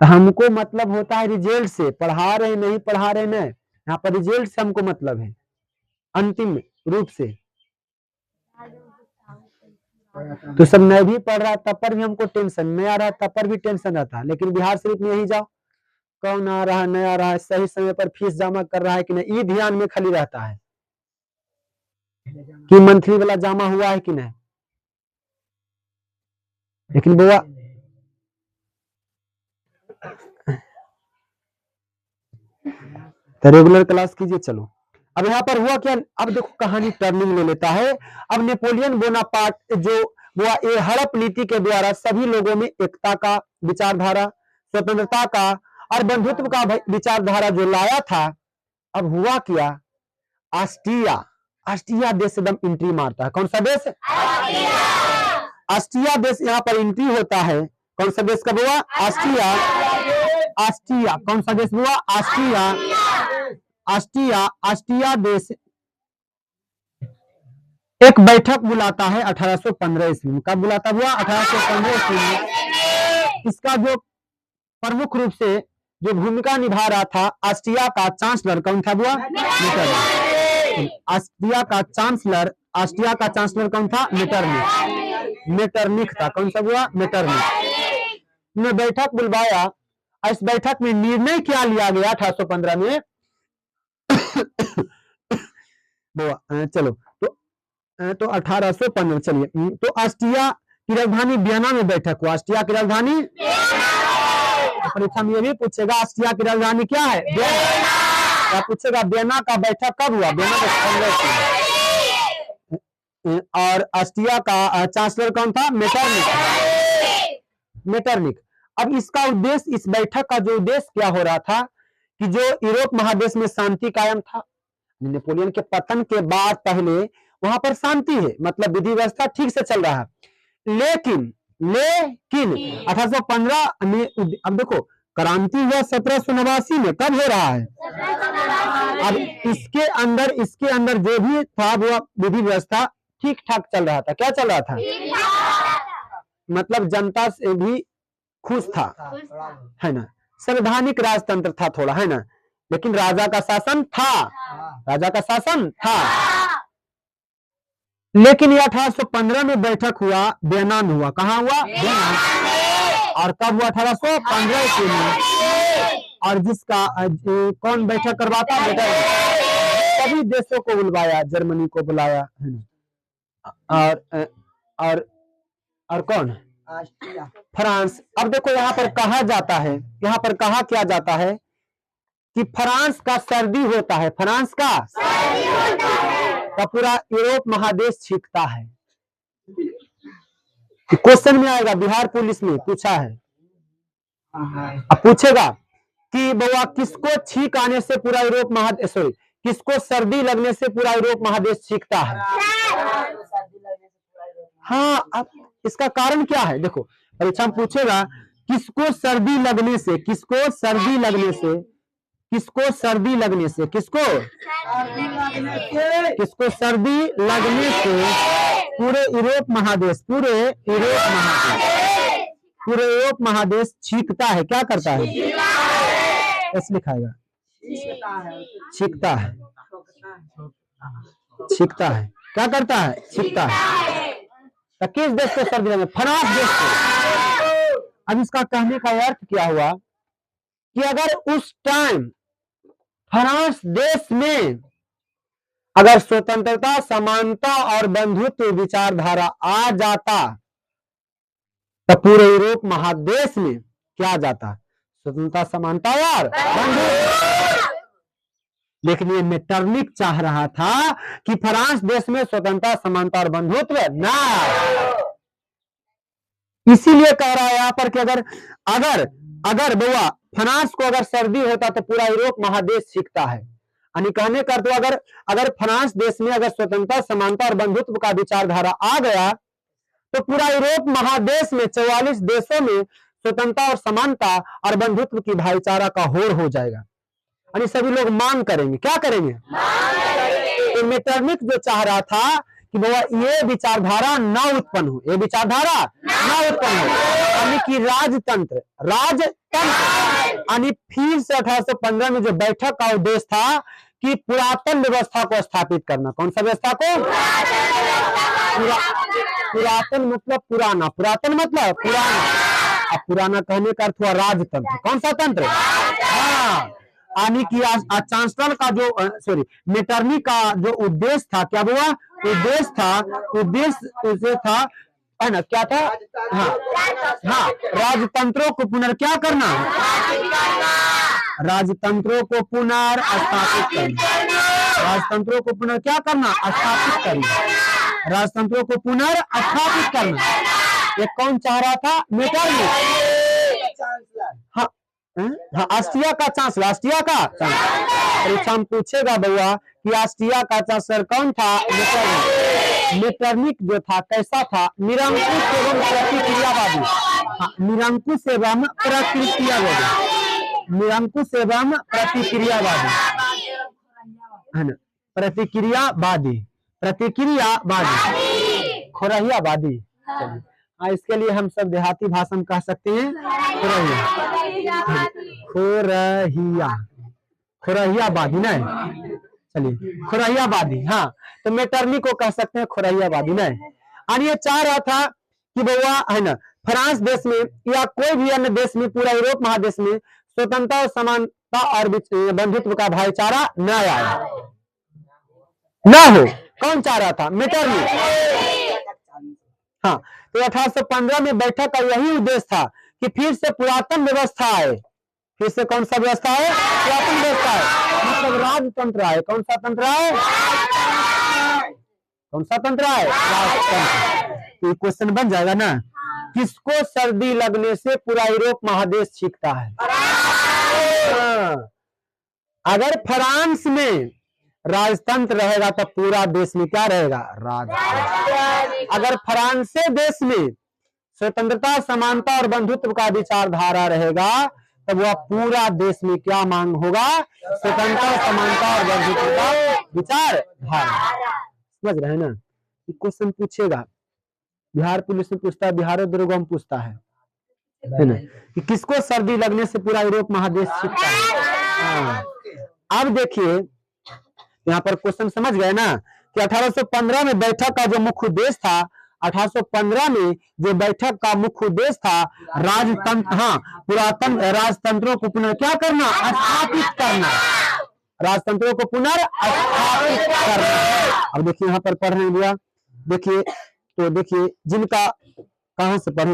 हमको मतलब होता है रिजल्ट से, पढ़ा रहे नहीं पढ़ा रहे नहीं, यहाँ पर रिजल्ट से हमको मतलब है अंतिम रूप से। तो सब मैं भी पढ़ रहा तब पर भी हमको टेंशन, मैं आ रहा तब पर भी टेंशन रहता। लेकिन बिहार शरीफ में यही जाओ, कौन आ रहा है नहीं आ रहा है, सही समय पर फीस जमा कर रहा है कि नहीं, ये ध्यान में खाली रहता है कि मंथली वाला जमा हुआ है कि नहीं। लेकिन बुआ तो रेगुलर क्लास कीजिए। चलो अब यहाँ पर हुआ क्या, अब देखो कहानी टर्निंग ले लेता है। अब नेपोलियन बोनापार्ट जो हुआ, ये हड़प नीति के द्वारा सभी लोगों में एकता का विचारधारा, स्वतंत्रता का और बंधुत्व का विचारधारा जो लाया था। अब हुआ क्या, ऑस्ट्रिया, ऑस्ट्रिया देश एकदम एंट्री मारता है। कौन सा देश, ऑस्ट्रिया देश यहाँ पर एंट्री होता है। कौन सा देश का हुआ, ऑस्ट्रिया, ऑस्ट्रिया, कौन सा देश हुआ, ऑस्ट्रिया, ऑस्ट्रिया, ऑस्ट्रिया देश एक बैठक बुलाता है 1815 ईस्वी में। कब बुलाता हुआ, 1815 ईस्वी में। इसका जो प्रमुख रूप से जो भूमिका निभा रहा था ऑस्ट्रिया का चांसलर, कौन था हुआ, ऑस्ट्रिया का चांसलर, ऑस्ट्रिया का चांसलर कौन था, मेटरनिख, मेटरनिख था। कौन सा हुआ, मेटरनिख ने बैठक बुलवाया। इस बैठक में निर्णय क्या लिया गया 1815 में चलो तो 1815 चलिए, तो ऑस्ट्रिया की राजधानी वियना में बैठक हुआ। ऑस्ट्रिया की राजधानी, परीक्षा में ये भी पूछेगा ऑस्ट्रिया की राजधानी क्या है, वियना। क्या पूछेगा, वियना का बैठक कब हुआ, वियना का। और ऑस्ट्रिया का चांसलर कौन था, मेटरनिख, मेटरनिख। अब इसका उद्देश्य, इस बैठक का जो उद्देश्य क्या हो रहा था कि जो यूरोप महादेश में शांति कायम था। नेपोलियन के पतन के बाद पहले वहां पर शांति है, मतलब विधि व्यवस्था ठीक से चल रहा है। लेकिन 1815 में, अब देखो क्रांति हुआ 1789 में, कब हो रहा है, अब इसके अंदर जो भी था वो विधि व्यवस्था ठीक ठाक चल रहा था। क्या चल रहा था, मतलब जनता से भी खुश था, है ना, संवैधानिक राजतंत्र था थोड़ा, है ना, लेकिन राजा का शासन था, राजा का शासन था। लेकिन ये 1815 में बैठक हुआ, वियना में हुआ। कहाँ हुआ, वियना। और कब हुआ, 1815 ईस्वी में। और जिसका कौन बैठक करवाता, सभी देशों को बुलवाया, जर्मनी को बुलाया, है ना, और कौन, फ्रांस। अब देखो यहाँ पर कहा जाता है, यहाँ पर कहा क्या जाता है कि फ्रांस का सर्दी होता है, फ्रांस का तो पूरा यूरोप महादेश छींकता है। क्वेश्चन में आएगा, बिहार पुलिस में पूछा है, अब पूछेगा कि बउआ किसको छींक आने से पूरा यूरोप महादेश, सॉरी, किसको सर्दी लगने से पूरा यूरोप महादेश छींकता है। हाँ, अब इसका कारण क्या है, देखो परीक्षा में पूछेगा किसको सर्दी लगने से, किसको सर्दी लगने से, किसको सर्दी लगने से, किसको सर्दी लगने से पूरे यूरोप महादेश, पूरे यूरोप महादेश छींकता है। क्या करता है, ऐसे लिखाएगा, छींकता है, छींकता है। क्या करता है, छींकता है। तो किस देश को सर्दी लगने, फ्रांस देश को। अब इसका कहने का अर्थ क्या हुआ कि अगर उस टाइम फ्रांस देश में अगर स्वतंत्रता, समानता और बंधुत्व विचारधारा आ जाता तो पूरे यूरोप महादेश में क्या जाता, स्वतंत्रता, समानता और बंधुत्व। लेकिन ये मेटरनिख चाह रहा था कि फ्रांस देश में स्वतंत्रता, समानता और बंधुत्व ना। इसीलिए कह रहा है यहाँ पर कि अगर बुआ फ्रांस को अगर सर्दी होता तो पूरा यूरोप महादेश छींकता है। यानी कहने का तो अगर फ्रांस देश में अगर स्वतंत्रता, समानता और बंधुत्व का विचारधारा आ गया तो पूरा यूरोप महादेश में 44 देशों में स्वतंत्रता और समानता और बंधुत्व की भाईचारा का होड़ हो जाएगा। यानी सभी लोग मांग करेंगे, क्या करेंगे, तो मेटरनिख जो चाह रहा था कि बाबा ये विचारधारा ना उत्पन्न हो, ये विचारधारा ना उत्पन्न हो, यानी कि राजतंत्र यानी फिर से 1815 में जो बैठक का उद्देश्य था कि पुरातन व्यवस्था को स्थापित करना। कौन सा व्यवस्था को, पुरातन मतलब पुराना, पुरातन मतलब पुराना। अब पुराना कहने का अर्थ हुआ राजतंत्र। कौन सा तंत्र? हाँ, यानी कि चांसलर का जो सॉरी मेटरनी का जो उद्देश्य था, क्या हुआ उद्देश्य था? उद्देश्य था, है ना, क्या था? हाँ हाँ, राजतंत्रों को पुनर्क्या करना, राजतंत्रों को पुनर्स्थापित करना, राजतंत्रों को पुनर्क्या करना, स्थापित करना, राजतंत्रों को पुनर्स्थापित करना। ये कौन चाह रहा था? मेटरनी। हाँ हाँ, ऑस्ट्रिया का चांसलर, ऑस्ट्रिया का परीक्षा में पूछेगा बउआ कि ऑस्ट्रिया का चांसलर कौन था? मेटरनी। मेटरनी जो था कैसा था? निरंकुश एवं प्रतिक्रियावादी। हाँ, निरंकुश एवं प्रतिक्रियावादी, निरंकुश एवं प्रतिक्रियावादी, है ना, प्रतिक्रियावादी, प्रतिक्रियावादी, खोरहियावादी। चलिए, हाँ, इसके लिए हम सब देहाती भाषा में कह सकते हैं खोरहिया, खोरहिया, खोरहियावादी नहीं। चलिए, खोरहियावादी। हाँ, तो मेटरनी को कह सकते हैं खोरहियावादी नहीं। और ये चाह रहा था कि बउआ, है ना, फ्रांस देश में या कोई भी अन्य देश में, पूरा यूरोप महादेश में स्वतंत्रता, समानता और बंधुत्व का भाईचारा न आए, न हो। कौन चाह रहा था? मेटरनी। हाँ, तो 1815 में बैठक का यही उद्देश्य था कि फिर से पुरातन व्यवस्था आए। फिर से कौन सा व्यवस्था है? पुरातन व्यवस्था है, मतलब राजतंत्र आए। कौन सा तंत्र आए? कौन सा तंत्र आए? राजतंत्र। तो क्वेश्चन बन जाएगा ना, किसको सर्दी लगने से पूरा यूरोप महादेश छींकता है? अगर फ्रांस में राजतंत्र रहेगा तो पूरा देश में क्या रहेगा? राजतंत्र। अगर फ्रांसे देश में स्वतंत्रता, समानता और बंधुत्व का विचारधारा रहेगा तब वह पूरा देश में क्या मांग होगा? स्वतंत्रता, समानता और बंधुत्व का विचारधारा। समझ रहे हैं ना? क्वेश्चन पूछेगा, बिहार पुलिस में पूछता है, बिहार दरोगा में पूछता है ना, कि किसको सर्दी लगने से पूरा यूरोप महादेश छींकता है। अब देखिए यहाँ पर क्वेश्चन समझ गए ना कि 1815 में बैठक का जो मुख्य उद्देश्य था, 1815 में जो बैठक का मुख्य उद्देश्य था राजतंत्र, हाँ, पुरातन राजतंत्रों को पुनः क्या करना? स्थापित करना, राजतंत्रों को पुनर्स्थापित करना। अब देखिए यहाँ पर पढ़ रहे हैं भैया, देखिए, तो देखिए जिनका, कहां से पढ़े?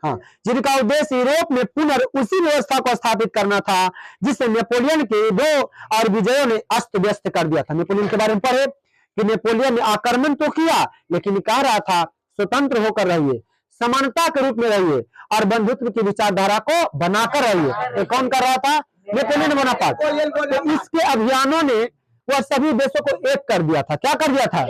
हाँ, जिनका उद्देश्य यूरोप में पुनः उसी व्यवस्था को स्थापित करना था जिसे नेपोलियन के युद्धों और विजयों ने अस्त व्यस्त कर दिया था। नेपोलियन के बारे में पढ़े कि नेपोलियन ने आक्रमण तो किया लेकिन कह रहा था स्वतंत्र होकर रहिए, समानता के रूप में रहिए और बंधुत्व की विचारधारा को बनाकर रहिए। तो कौन कर रहा था? Napoleon Bonaparte. तो इसके अभियानों ने वह सभी देशों को एक कर दिया था। क्या कर दिया था?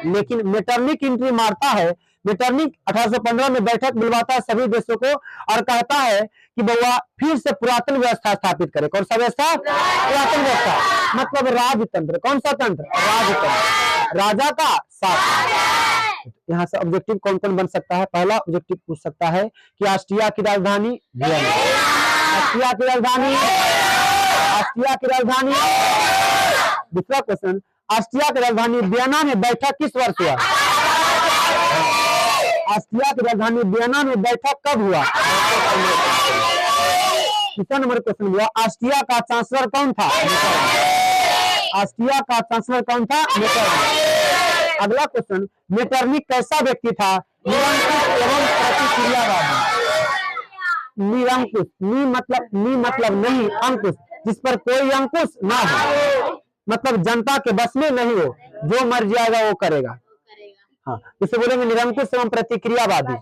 लेकिन मेटरनिक एंट्री मारता है। मेटरनिक 1815 में बैठक बुलवाता है सभी देशों को और कहता है कि बउआ फिर से पुरातन व्यवस्था स्थापित करे। कौन सा व्यवस्था? पुरातन व्यवस्था, मतलब राजतंत्र। कौन सा तंत्र? राजतंत्र, राजा का शासन। यहाँ से ऑब्जेक्टिव कौन कौन बन सकता है? पहला ऑब्जेक्टिव पूछ सकता है कि ऑस्ट्रिया की राजधानी वियना, ऑस्ट्रिया की राजधानी, ऑस्ट्रिया की राजधानी। दूसरा क्वेश्चन, ऑस्ट्रिया की राजधानी वियना में बैठक किस वर्ष हुआ? ऑस्ट्रिया की राजधानी वियना में बैठक कब हुआ? तीसरा नंबर क्वेश्चन हुआ, ऑस्ट्रिया का चांसलर कौन था? ऑस्ट्रिया का चांसलर कौन था? मेटरनिक। अगला क्वेश्चन, मेटरनिक कैसा व्यक्ति था? निरंकुश एवं प्रतिक्रियावादी। निरंकुश, नी मतलब नहीं, अंकुश, जिस पर कोई अंकुश ना हो, मतलब जनता के बस में नहीं हो, जो मर जाएगा वो करेगा। हाँ, इसे बोलेंगे निरंकुश एवं प्रतिक्रियावादी।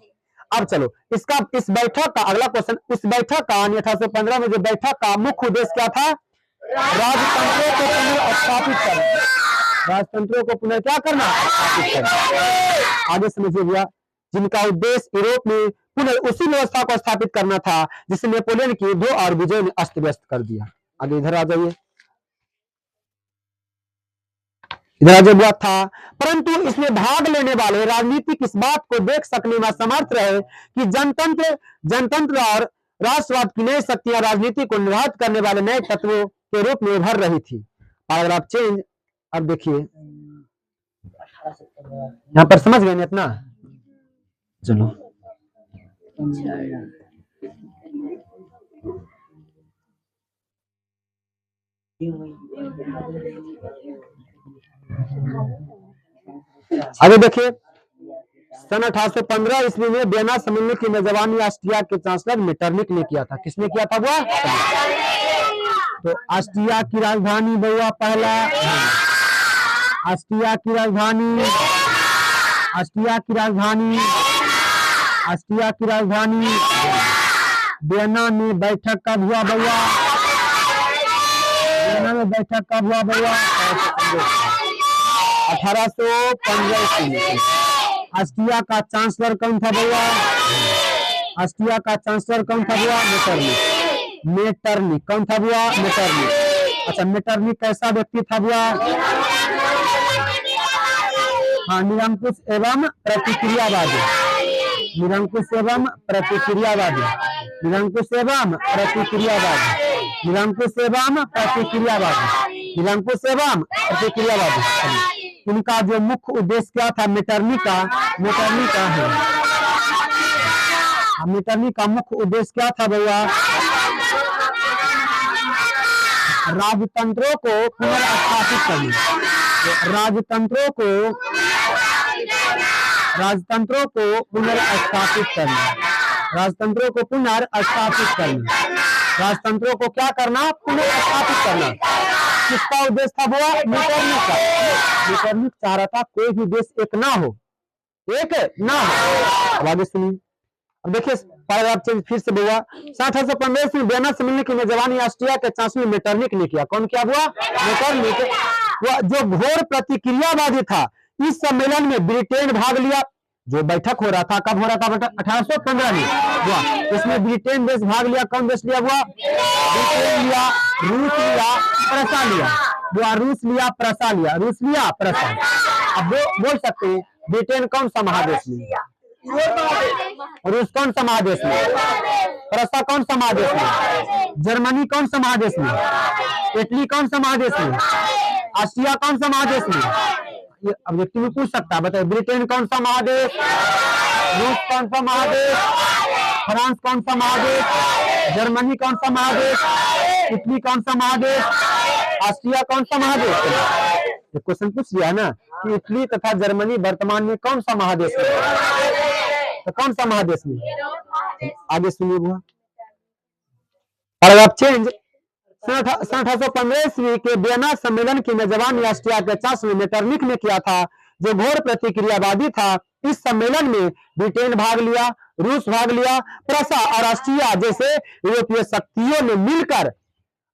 अब चलो इसका, इस बैठक का अगला क्वेश्चन, उस बैठक का 1815 में जो बैठक का मुख्य उद्देश्य क्या था? राजतंत्रों को पुनः स्थापित करना, राजतंत्रों को पुनः क्या करना? स्थापित करना। आगे समझिए भैया, जिनका उद्देश्य यूरोप में पुनः उसी व्यवस्था को स्थापित करना था जिसे नेपोलियन के युद्धों और विजयों ने अस्त व्यस्त कर दिया। आगे इधर आ जाइए, इधर था, परंतु इसमें भाग लेने वाले राजनीतिक इस बात को देख सकने में असमर्थ रहे कि जनतंत्र और राष्ट्रवाद की नई शक्तियां राजनीति को निर्धारित करने वाले नए तत्वों के रूप में उभर रही थी। Paragraph change. अब देखिए यहाँ पर समझ गए ना अपना। चलो आगे देखिए, सन 1815 ईस्वी में वियना सम्मेलन की मेजबानी ऑस्ट्रिया के चांसलर मेटरनिक ने किया था। किसने किया था वो? तो ऑस्ट्रिया की राजधानी बउआ पहला, ऑस्ट्रिया की राजधानी, ऑस्ट्रिया की राजधानी, ऑस्ट्रिया की राजधानी वियना में बैठक कब हुआ बउआ? वियना में बैठक कब हुआ बउआ? 1815 ईस्वी में। ऑस्ट्रिया का चांसलर कौन था बउआ? ऑस्ट्रिया का चांसलर कौन था बुआ? मेटरनिक। मेटरनिक कौन था बुआ? मेटरनिक। अच्छा, मेटरनिक कैसा व्यक्ति था बुआ? हाँ, निरंकुश एवं प्रतिक्रियावादी। निरंकुश एवं प्रतिक्रियावादी। निरंकुश एवं प्रतिक्रियावादी। निरंकुश एवं प्रतिक्रियावादी। निरंकुश एवं प्रतिक्रियावादी। इनका जो मुख्य उद्देश्य क्या था मेटरनिक का? मेटरनिक का है, मेटरनिक का मुख्य उद्देश्य क्या था भैया? राजतंत्रों को पुनर्स्थापित करना। राजतंत्रों को पुनर्स्थापित करना। राजतंत्रों को पुनर्स्थापित करना। राजतंत्रों को क्या करना? पुनर्स्थापित करना। किसका उद्देश्य था बुआ? मेटरनिक का। मेटरनिक चाह रहा था कोई भी देश एक ना हो, एक ना हो। अब आगे सुनिए, अब देखिए पैराग्राफ चेंज फिर से बुआ। 1815 में वियना सम्मेलन की मेजबानी ऑस्ट्रिया के चांसलर मेटरनिक ने किया। कौन किया बुआ? मेटरनिक। वह जो घोर प्रतिक्रियावादी था। इस सम्मेलन में ब्रिटेन भाग लिया। जो बैठक हो रहा था, कब हो रहा था बेटा? 1815 में हुआ। इसमें ब्रिटेन देश भाग लिया। कौन देश लिया हुआ? ब्रिटेन लिया, रूस लिया, प्रसा लिया। हुआ रूस लिया, प्रसा लिया, रूस लिया, प्रसा। अब वो बोल सकते हैं ब्रिटेन कौन सा महादेश में? रूस कौन सा महादेश में? प्रसा कौन सा महादेश में? जर्मनी कौन सा महादेश में? इटली कौन सा महादेश में? ऑस्ट्रिया कौन सा महादेश में? ये अब व्यक्ति में पूछ सकता है, बताइए ब्रिटेन कौन सा महादेश? रूस कौन सा महादेश? फ्रांस कौन सा महादेश? जर्मनी कौन सा महादेश? इटली कौन सा महादेश? ऑस्ट्रिया कौन सा महादेश? ये क्वेश्चन पूछ लिया ना कि इटली तथा जर्मनी वर्तमान में कौन सा महादेश है? तो कौन सा महादेश में? आगे सुनिए बुआ, पैराग्राफ चेंज। 1815 ईस्वी के वियना सम्मेलन की मेजबानी ऑस्ट्रिया के चांसलर मेटरनिक ने किया था, जो घोर प्रतिक्रियावादी था। इस सम्मेलन में ब्रिटेन भाग लिया, रूस भाग लिया, प्रसा और ऑस्ट्रिया जैसे यूरोपीय शक्तियों ने मिलकर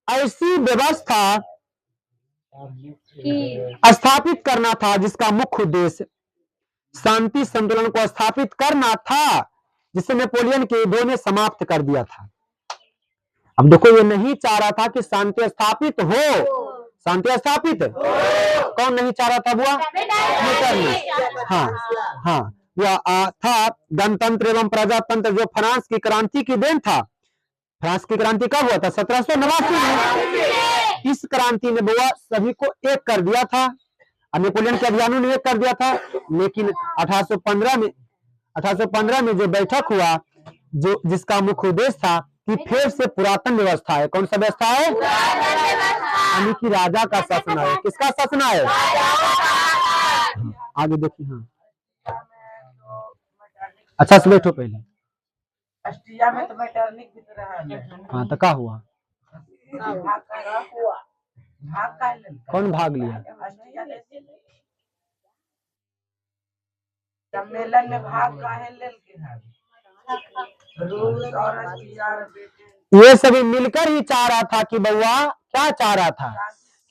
ऐसी व्यवस्था स्थापित करना था जिसका मुख्य उद्देश्य शांति संतुलन को स्थापित करना था, जिसे नेपोलियन के युद्धों ने समाप्त कर दिया था। अब देखो, ये नहीं चाह रहा था कि शांति स्थापित हो। शांति स्थापित कौन नहीं चाह रहा था बुआ? मेटरनिक। हाँ हाँ, वह था गणतंत्र एवं प्रजातंत्र, जो फ्रांस की क्रांति की देन था। फ्रांस की क्रांति कब हुआ था? 1789 में। इस क्रांति ने बुआ सभी को एक कर दिया था। नेपोलियन के अभियानों ने एक कर दिया था। लेकिन 1815 में जो बैठक हुआ, जो जिसका मुख्य उद्देश्य था कि फिर से पुरातन व्यवस्था है। कौन सा व्यवस्था है? यानी कि राजा का शासन है। किसका शासन है? आगे देखिए। हाँ, अच्छा से बैठो पहले। ऑस्ट्रिया में तो मेटरनिक भी तो रहा। हाँ, तो क्या हुआ? भाग का कौन भाग लिया? ऑस्ट्रिया सम्मेलन में भाग काहे लेल के है? रूस और ऑस्ट्रिया, ये सभी मिलकर ही चाह रहा था कि बउआ क्या चाह रहा था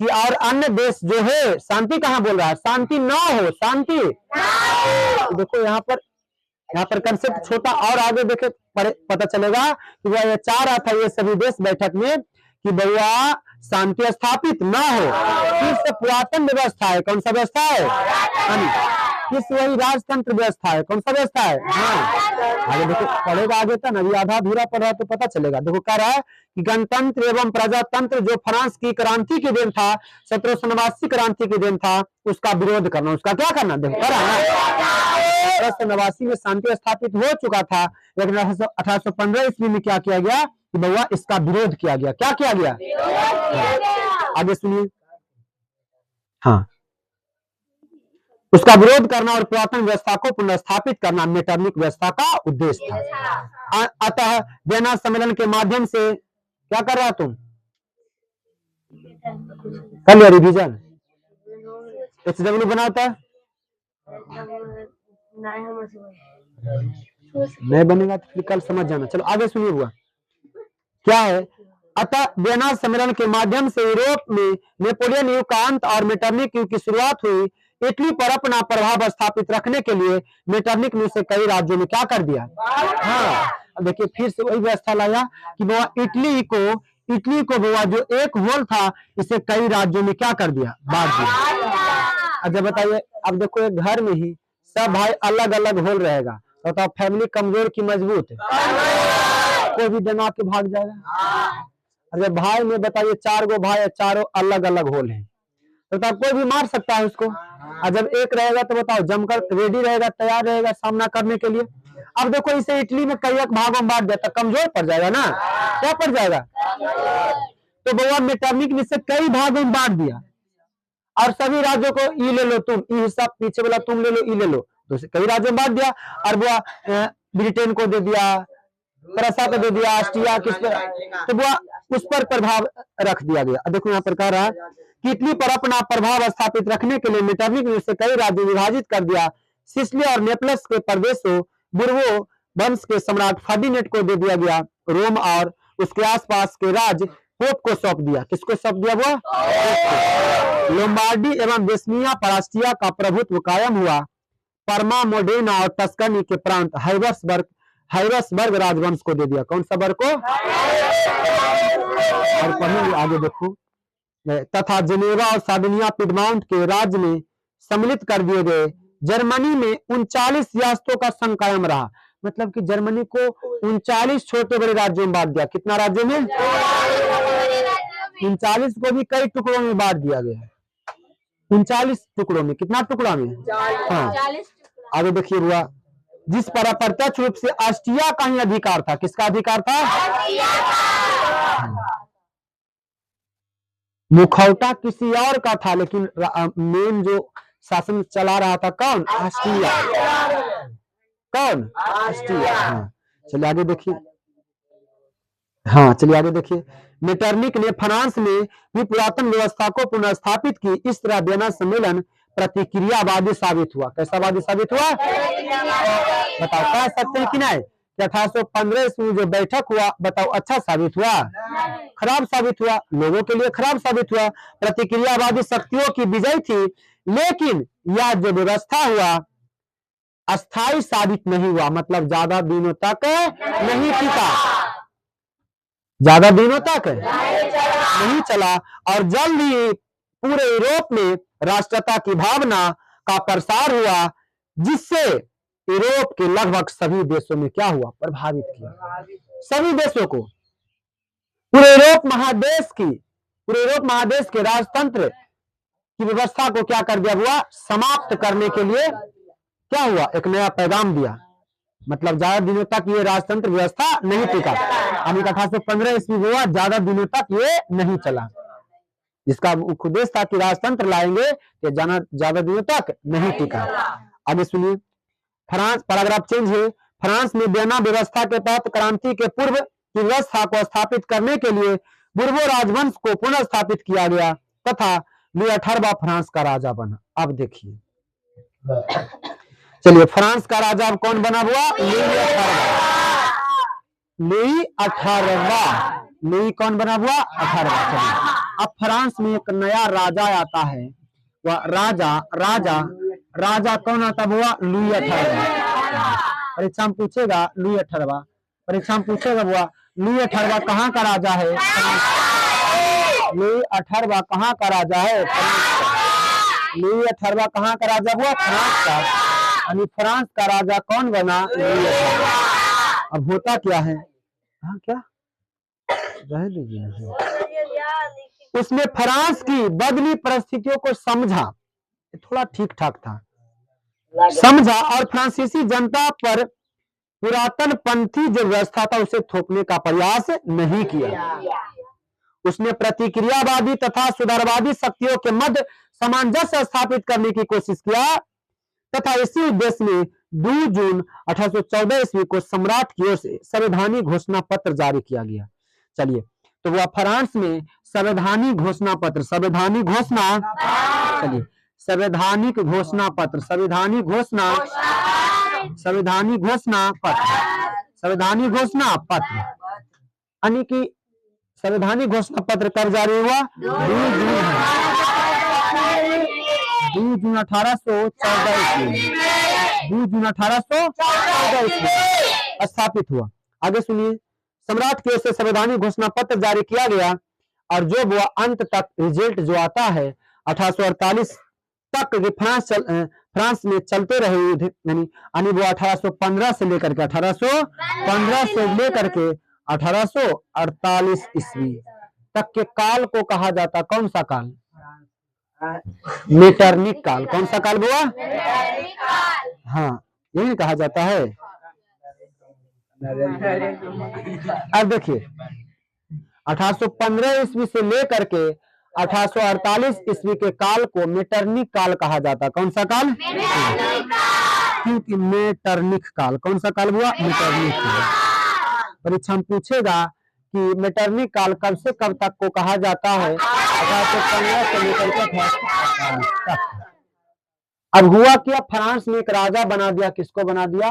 कि और अन्य देश जो है शांति, कहाँ बोल रहा है? शांति ना हो, शांति। देखो यहाँ पर कंसेप्ट छोटा, और आगे देखे पता चलेगा कि वह ये चाह रहा था ये सभी देश बैठक में कि बउआ शांति स्थापित ना हो, फिर से पुरातन व्यवस्था है। कौन सा व्यवस्था है? किस वही राजतंत्र व्यवस्था है। कौन सा व्यवस्था है? हाँ, आगे देखो पढ़ेगा आगे तक, अभी आधा अधूरा पढ़ रहा है तो पता चलेगा। देखो कह रहा है कि गणतंत्र एवं प्रजातंत्र जो फ्रांस की क्रांति के दिन था, 1789 क्रांति के दिन था, उसका विरोध करना, उसका क्या करना। देखो कह रहा है 1789 में शांति स्थापित हो चुका था, लेकिन 1815 ईस्वी में क्या किया गया कि बउआ इसका विरोध किया गया। क्या किया गया? आगे सुनिए। हाँ, उसका विरोध करना और पुरातन व्यवस्था को पुनर्स्थापित करना मेटरनिक व्यवस्था का उद्देश्य था। अतः वियना सम्मेलन के माध्यम से क्या कर रहा तुम? कर लिया रिवीजन? HW बनाता नहीं बनेगा तो फिर कल समझ जाना। चलो आगे सुनिए हुआ क्या है। अतः वियना सम्मेलन के माध्यम से यूरोप में नेपोलियन युग का अंत और मेटरनिक युग की शुरुआत हुई। इटली पर अपना प्रभाव स्थापित रखने के लिए मेटरनिक ने उसे कई राज्यों में क्या कर दिया। हाँ, अब देखिए फिर से वही व्यवस्था लाया कि वो इटली को वो जो एक होल था इसे कई राज्यों में क्या कर दिया, बांट दिया। अच्छा बताइए, अब देखो एक घर में ही सब भाई अलग अलग होल रहेगा तो बताओ फैमिली कमजोर की मजबूत है? कोई भी डना के भाग जाएगा। अरे भाई में बताइए 4 गो भाई है, चारों अलग अलग होल है तो बताओ कोई भी मार सकता है उसको। और जब एक रहेगा तो बताओ जमकर रेडी रहेगा, तैयार रहेगा सामना करने के लिए। अब देखो इसे इटली में कई एक भागों में बांट दिया तो कमजोर पड़ जाएगा ना। क्या पड़ जाएगा? तो बउआ मेटरनिक ने इसे कई भागों में बांट दिया और सभी राज्यों को ई ले लो तुम, ई हिस्सा पीछे वाला तुम ले लो, ई ले लो, तो कई राज्यों में बांट दिया। और बुआ ब्रिटेन को दे दिया, फ्रांस को दे दिया, ऑस्ट्रिया किस पर, तो बुआ उस पर प्रभाव रख दिया गया। देखो यहाँ पर कह रहा है कि इटली पर अपना प्रभाव स्थापित रखने के लिए मेटरनिक ने उसे कई राज्यों में विभाजित कर दिया। सिसिली और नेपल्स के प्रदेशों बुर्बो वंश के सम्राट फर्डिनेंड को दे दिया गया। रोम और उसके आसपास के राज्य पोप को सौंप दिया। किसको सौंप दिया? वो लोम्बार्डी एवं वेस्निया पर ऑस्ट्रिया का प्रभुत्व कायम हुआ। परमा, मोडेना और टस्कनी के प्रांत हैबसबर्ग राजवंश को दे दिया। कौन सा वर्ग को? और पढ़ेंगे आगे देखो। तथा जेनेवा और सार्डिनिया पिडमाउंट के राज्य में सम्मिलित कर दिए गए। जर्मनी में 39 रियासतों का संघ कायम रहा। मतलब कि जर्मनी को 39 छोटे बड़े राज्यों में बांट दिया। कितना राज्यों में? 39 को भी कई टुकड़ों में बांट दिया गया है। 39 टुकड़ों में, कितना टुकड़ा में? हाँ, आगे देखिए हुआ जिस पर अप्रत्यक्ष रूप से ऑस्ट्रिया का ही अधिकार था। किसका अधिकार था? मुखौटा किसी और का था, लेकिन मेन जो शासन चला रहा था कौन? ऑस्ट्रिया। कौन? ऑस्ट्रिया। हाँ, चलिए आगे देखिए। हाँ चलिए आगे देखिए। मेटरनिक ने फ्रांस में भी पुरातन व्यवस्था को पुनर्स्थापित की। इस तरह वियना सम्मेलन प्रतिक्रियावादी साबित हुआ। कैसा वादी साबित हुआ? बताओ कह सकते हैं कि नहीं? 1815 ईस्वी जो बैठक हुआ बताओ अच्छा साबित हुआ? खराब साबित हुआ। लोगों के लिए खराब साबित हुआ। प्रतिक्रियावादी शक्तियों की विजय थी, लेकिन यह जो व्यवस्था हुआ अस्थायी साबित नहीं हुआ। मतलब ज्यादा दिनों तक नहीं टिका, ज्यादा दिनों तक नहीं चला और जल्द ही पूरे यूरोप में राष्ट्रता की भावना का प्रसार हुआ, जिससे यूरोप के लगभग सभी देशों में क्या हुआ? प्रभावित किया। सभी देशों को, पूरे यूरोप महादेश के राजतंत्र की व्यवस्था को क्या कर दिया हुआ? समाप्त करने के लिए क्या हुआ? एक नया पैगाम दिया। मतलब ज्यादा दिनों तक ये राजतंत्र व्यवस्था नहीं टिका। 1815 ईस्वी हुआ, ज्यादा दिनों तक ये नहीं चला। जिसका उद्देश्य था कि राजतंत्र लाएंगे, ये ज्यादा दिनों तक नहीं टिका। आगे सुनिए। फ्रांस, पैराग्राफ चेंज है। फ्रांस में वियना व्यवस्था के तहत क्रांति के पूर्व की व्यवस्था को स्थापित करने के लिए बुर्बो राजवंश को पुनर्स्थापित किया गया तथा लुई 18वां फ्रांस का राजा बना। अब देखिए, चलिए फ्रांस का राजा कौन बना हुआ? लुई 18वां। लुई कौन बना हुआ? 18वां। अब फ्रांस में एक नया राजा आता है। वह राजा कौन आता हुआ? लुई 18वां। परीक्षा में पूछेगा लुई 18वां, परीक्षा में पूछेगा हुआ लुई 18वां कहाँ का राजा है? लुई 18वां कहाँ का राजा है? लुई 18वां कहाँ का राजा हुआ? फ्रांस का। यानी फ्रांस का राजा कौन बना? लुई 18। अब होता क्या है, हाँ क्या रह दीजिए, उसने फ्रांस की बदली परिस्थितियों को समझा, थोड़ा ठीक ठाक था, समझा और फ्रांसीसी जनता पर पुरातन पंथी जो व्यवस्था था उसे थोपने का प्रयास नहीं किया। उसने प्रतिक्रियावादी तथा सुधारवादी शक्तियों के मध्य सामंजस्य स्थापित करने की कोशिश किया तथा इसी उद्देश्य में 2 जून 1814 ईस्वी को सम्राट की ओर से संवैधानिक घोषणा पत्र जारी किया गया। चलिए, तो वह फ्रांस में संवैधानिक घोषणा पत्र, संवैधानिक घोषणा, चलिए संवैधानिक घोषणा पत्र, संवैधानिक घोषणा, संवैधानिक घोषणा पत्र, संवैधानिक घोषणा पत्र, यानी कि संवैधानिक घोषणा पत्र कब जारी हुआ? 2 जून 1814 ईस्वी, 2 जून 1814 ईस्वी स्थापित हुआ। आगे सुनिए, सम्राट की ओर से संवैधानिक घोषणा पत्र जारी किया गया और जो वो अंत तक रिजल्ट जो आता है 1848 तक फ्रांस में चलते रहे युद्ध, यानी वो 1815 से लेकर के 1848 ईस्वी तक के काल को कहा जाता कौन सा काल? मेटरनिक काल। कौन सा काल हुआ? हाँ, यही कहा जाता है। अब देखिए 1815 ईस्वी से लेकर के 1848 ईस्वी के काल को मेटरनिक काल कहा जाता। कौन सा काल? क्योंकि मेटरनिक काल। कौन सा काल हुआ? मेटरनिक काल। परीक्षा में पूछेगा कि मेटरनिक काल कब से कब तक को कहा जाता है? 1815 से लेकर के 1848 तक। अब हुआ क्या, फ्रांस में एक राजा बना दिया। किसको बना दिया?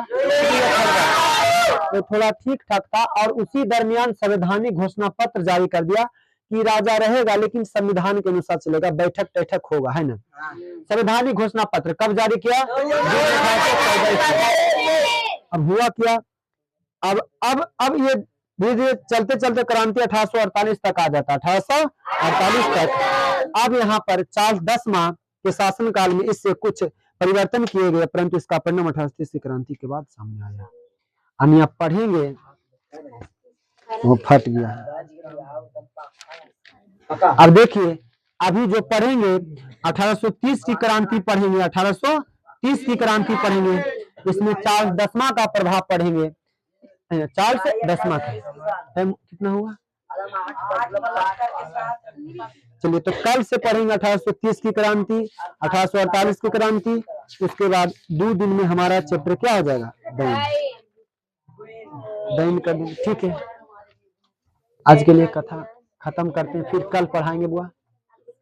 तो थोड़ा ठीक ठाक था और उसी दरमियान संवैधानिक घोषणा पत्र जारी कर दिया कि राजा रहेगा लेकिन संविधान के अनुसार चलेगा, बैठक टैठक होगा, है ना। संवैधानिक घोषणा पत्र कब जारी किया? अब हुआ क्या, अब ये धीरे चलते चलते क्रांति 1848 तक आ जाता, 1848 तक। अब यहाँ पर चार्ल्स 10वां के शासनकाल में इससे कुछ परिवर्तन किए गए, परंतु इसका परिणाम 1830 की क्रांति के बाद सामने आया। हम आप पढ़ेंगे वो फट गया। अब देखिए अभी जो पढ़ेंगे 1830 की क्रांति पढ़ेंगे, 1830 की क्रांति पढ़ेंगे, इसमें चार्ल्स 10वां का प्रभाव पढ़ेंगे। चार्ल्स 10वां का कितना हुआ? चलिए, तो कल से पढ़ेंगे 1830 की क्रांति, 1848 की क्रांति। उसके बाद 2 दिन में हमारा चैप्टर क्या हो जाएगा? दैन कर देंगे। ठीक है, आज के लिए कथा खत्म करते हैं, फिर कल पढ़ाएंगे बुआ।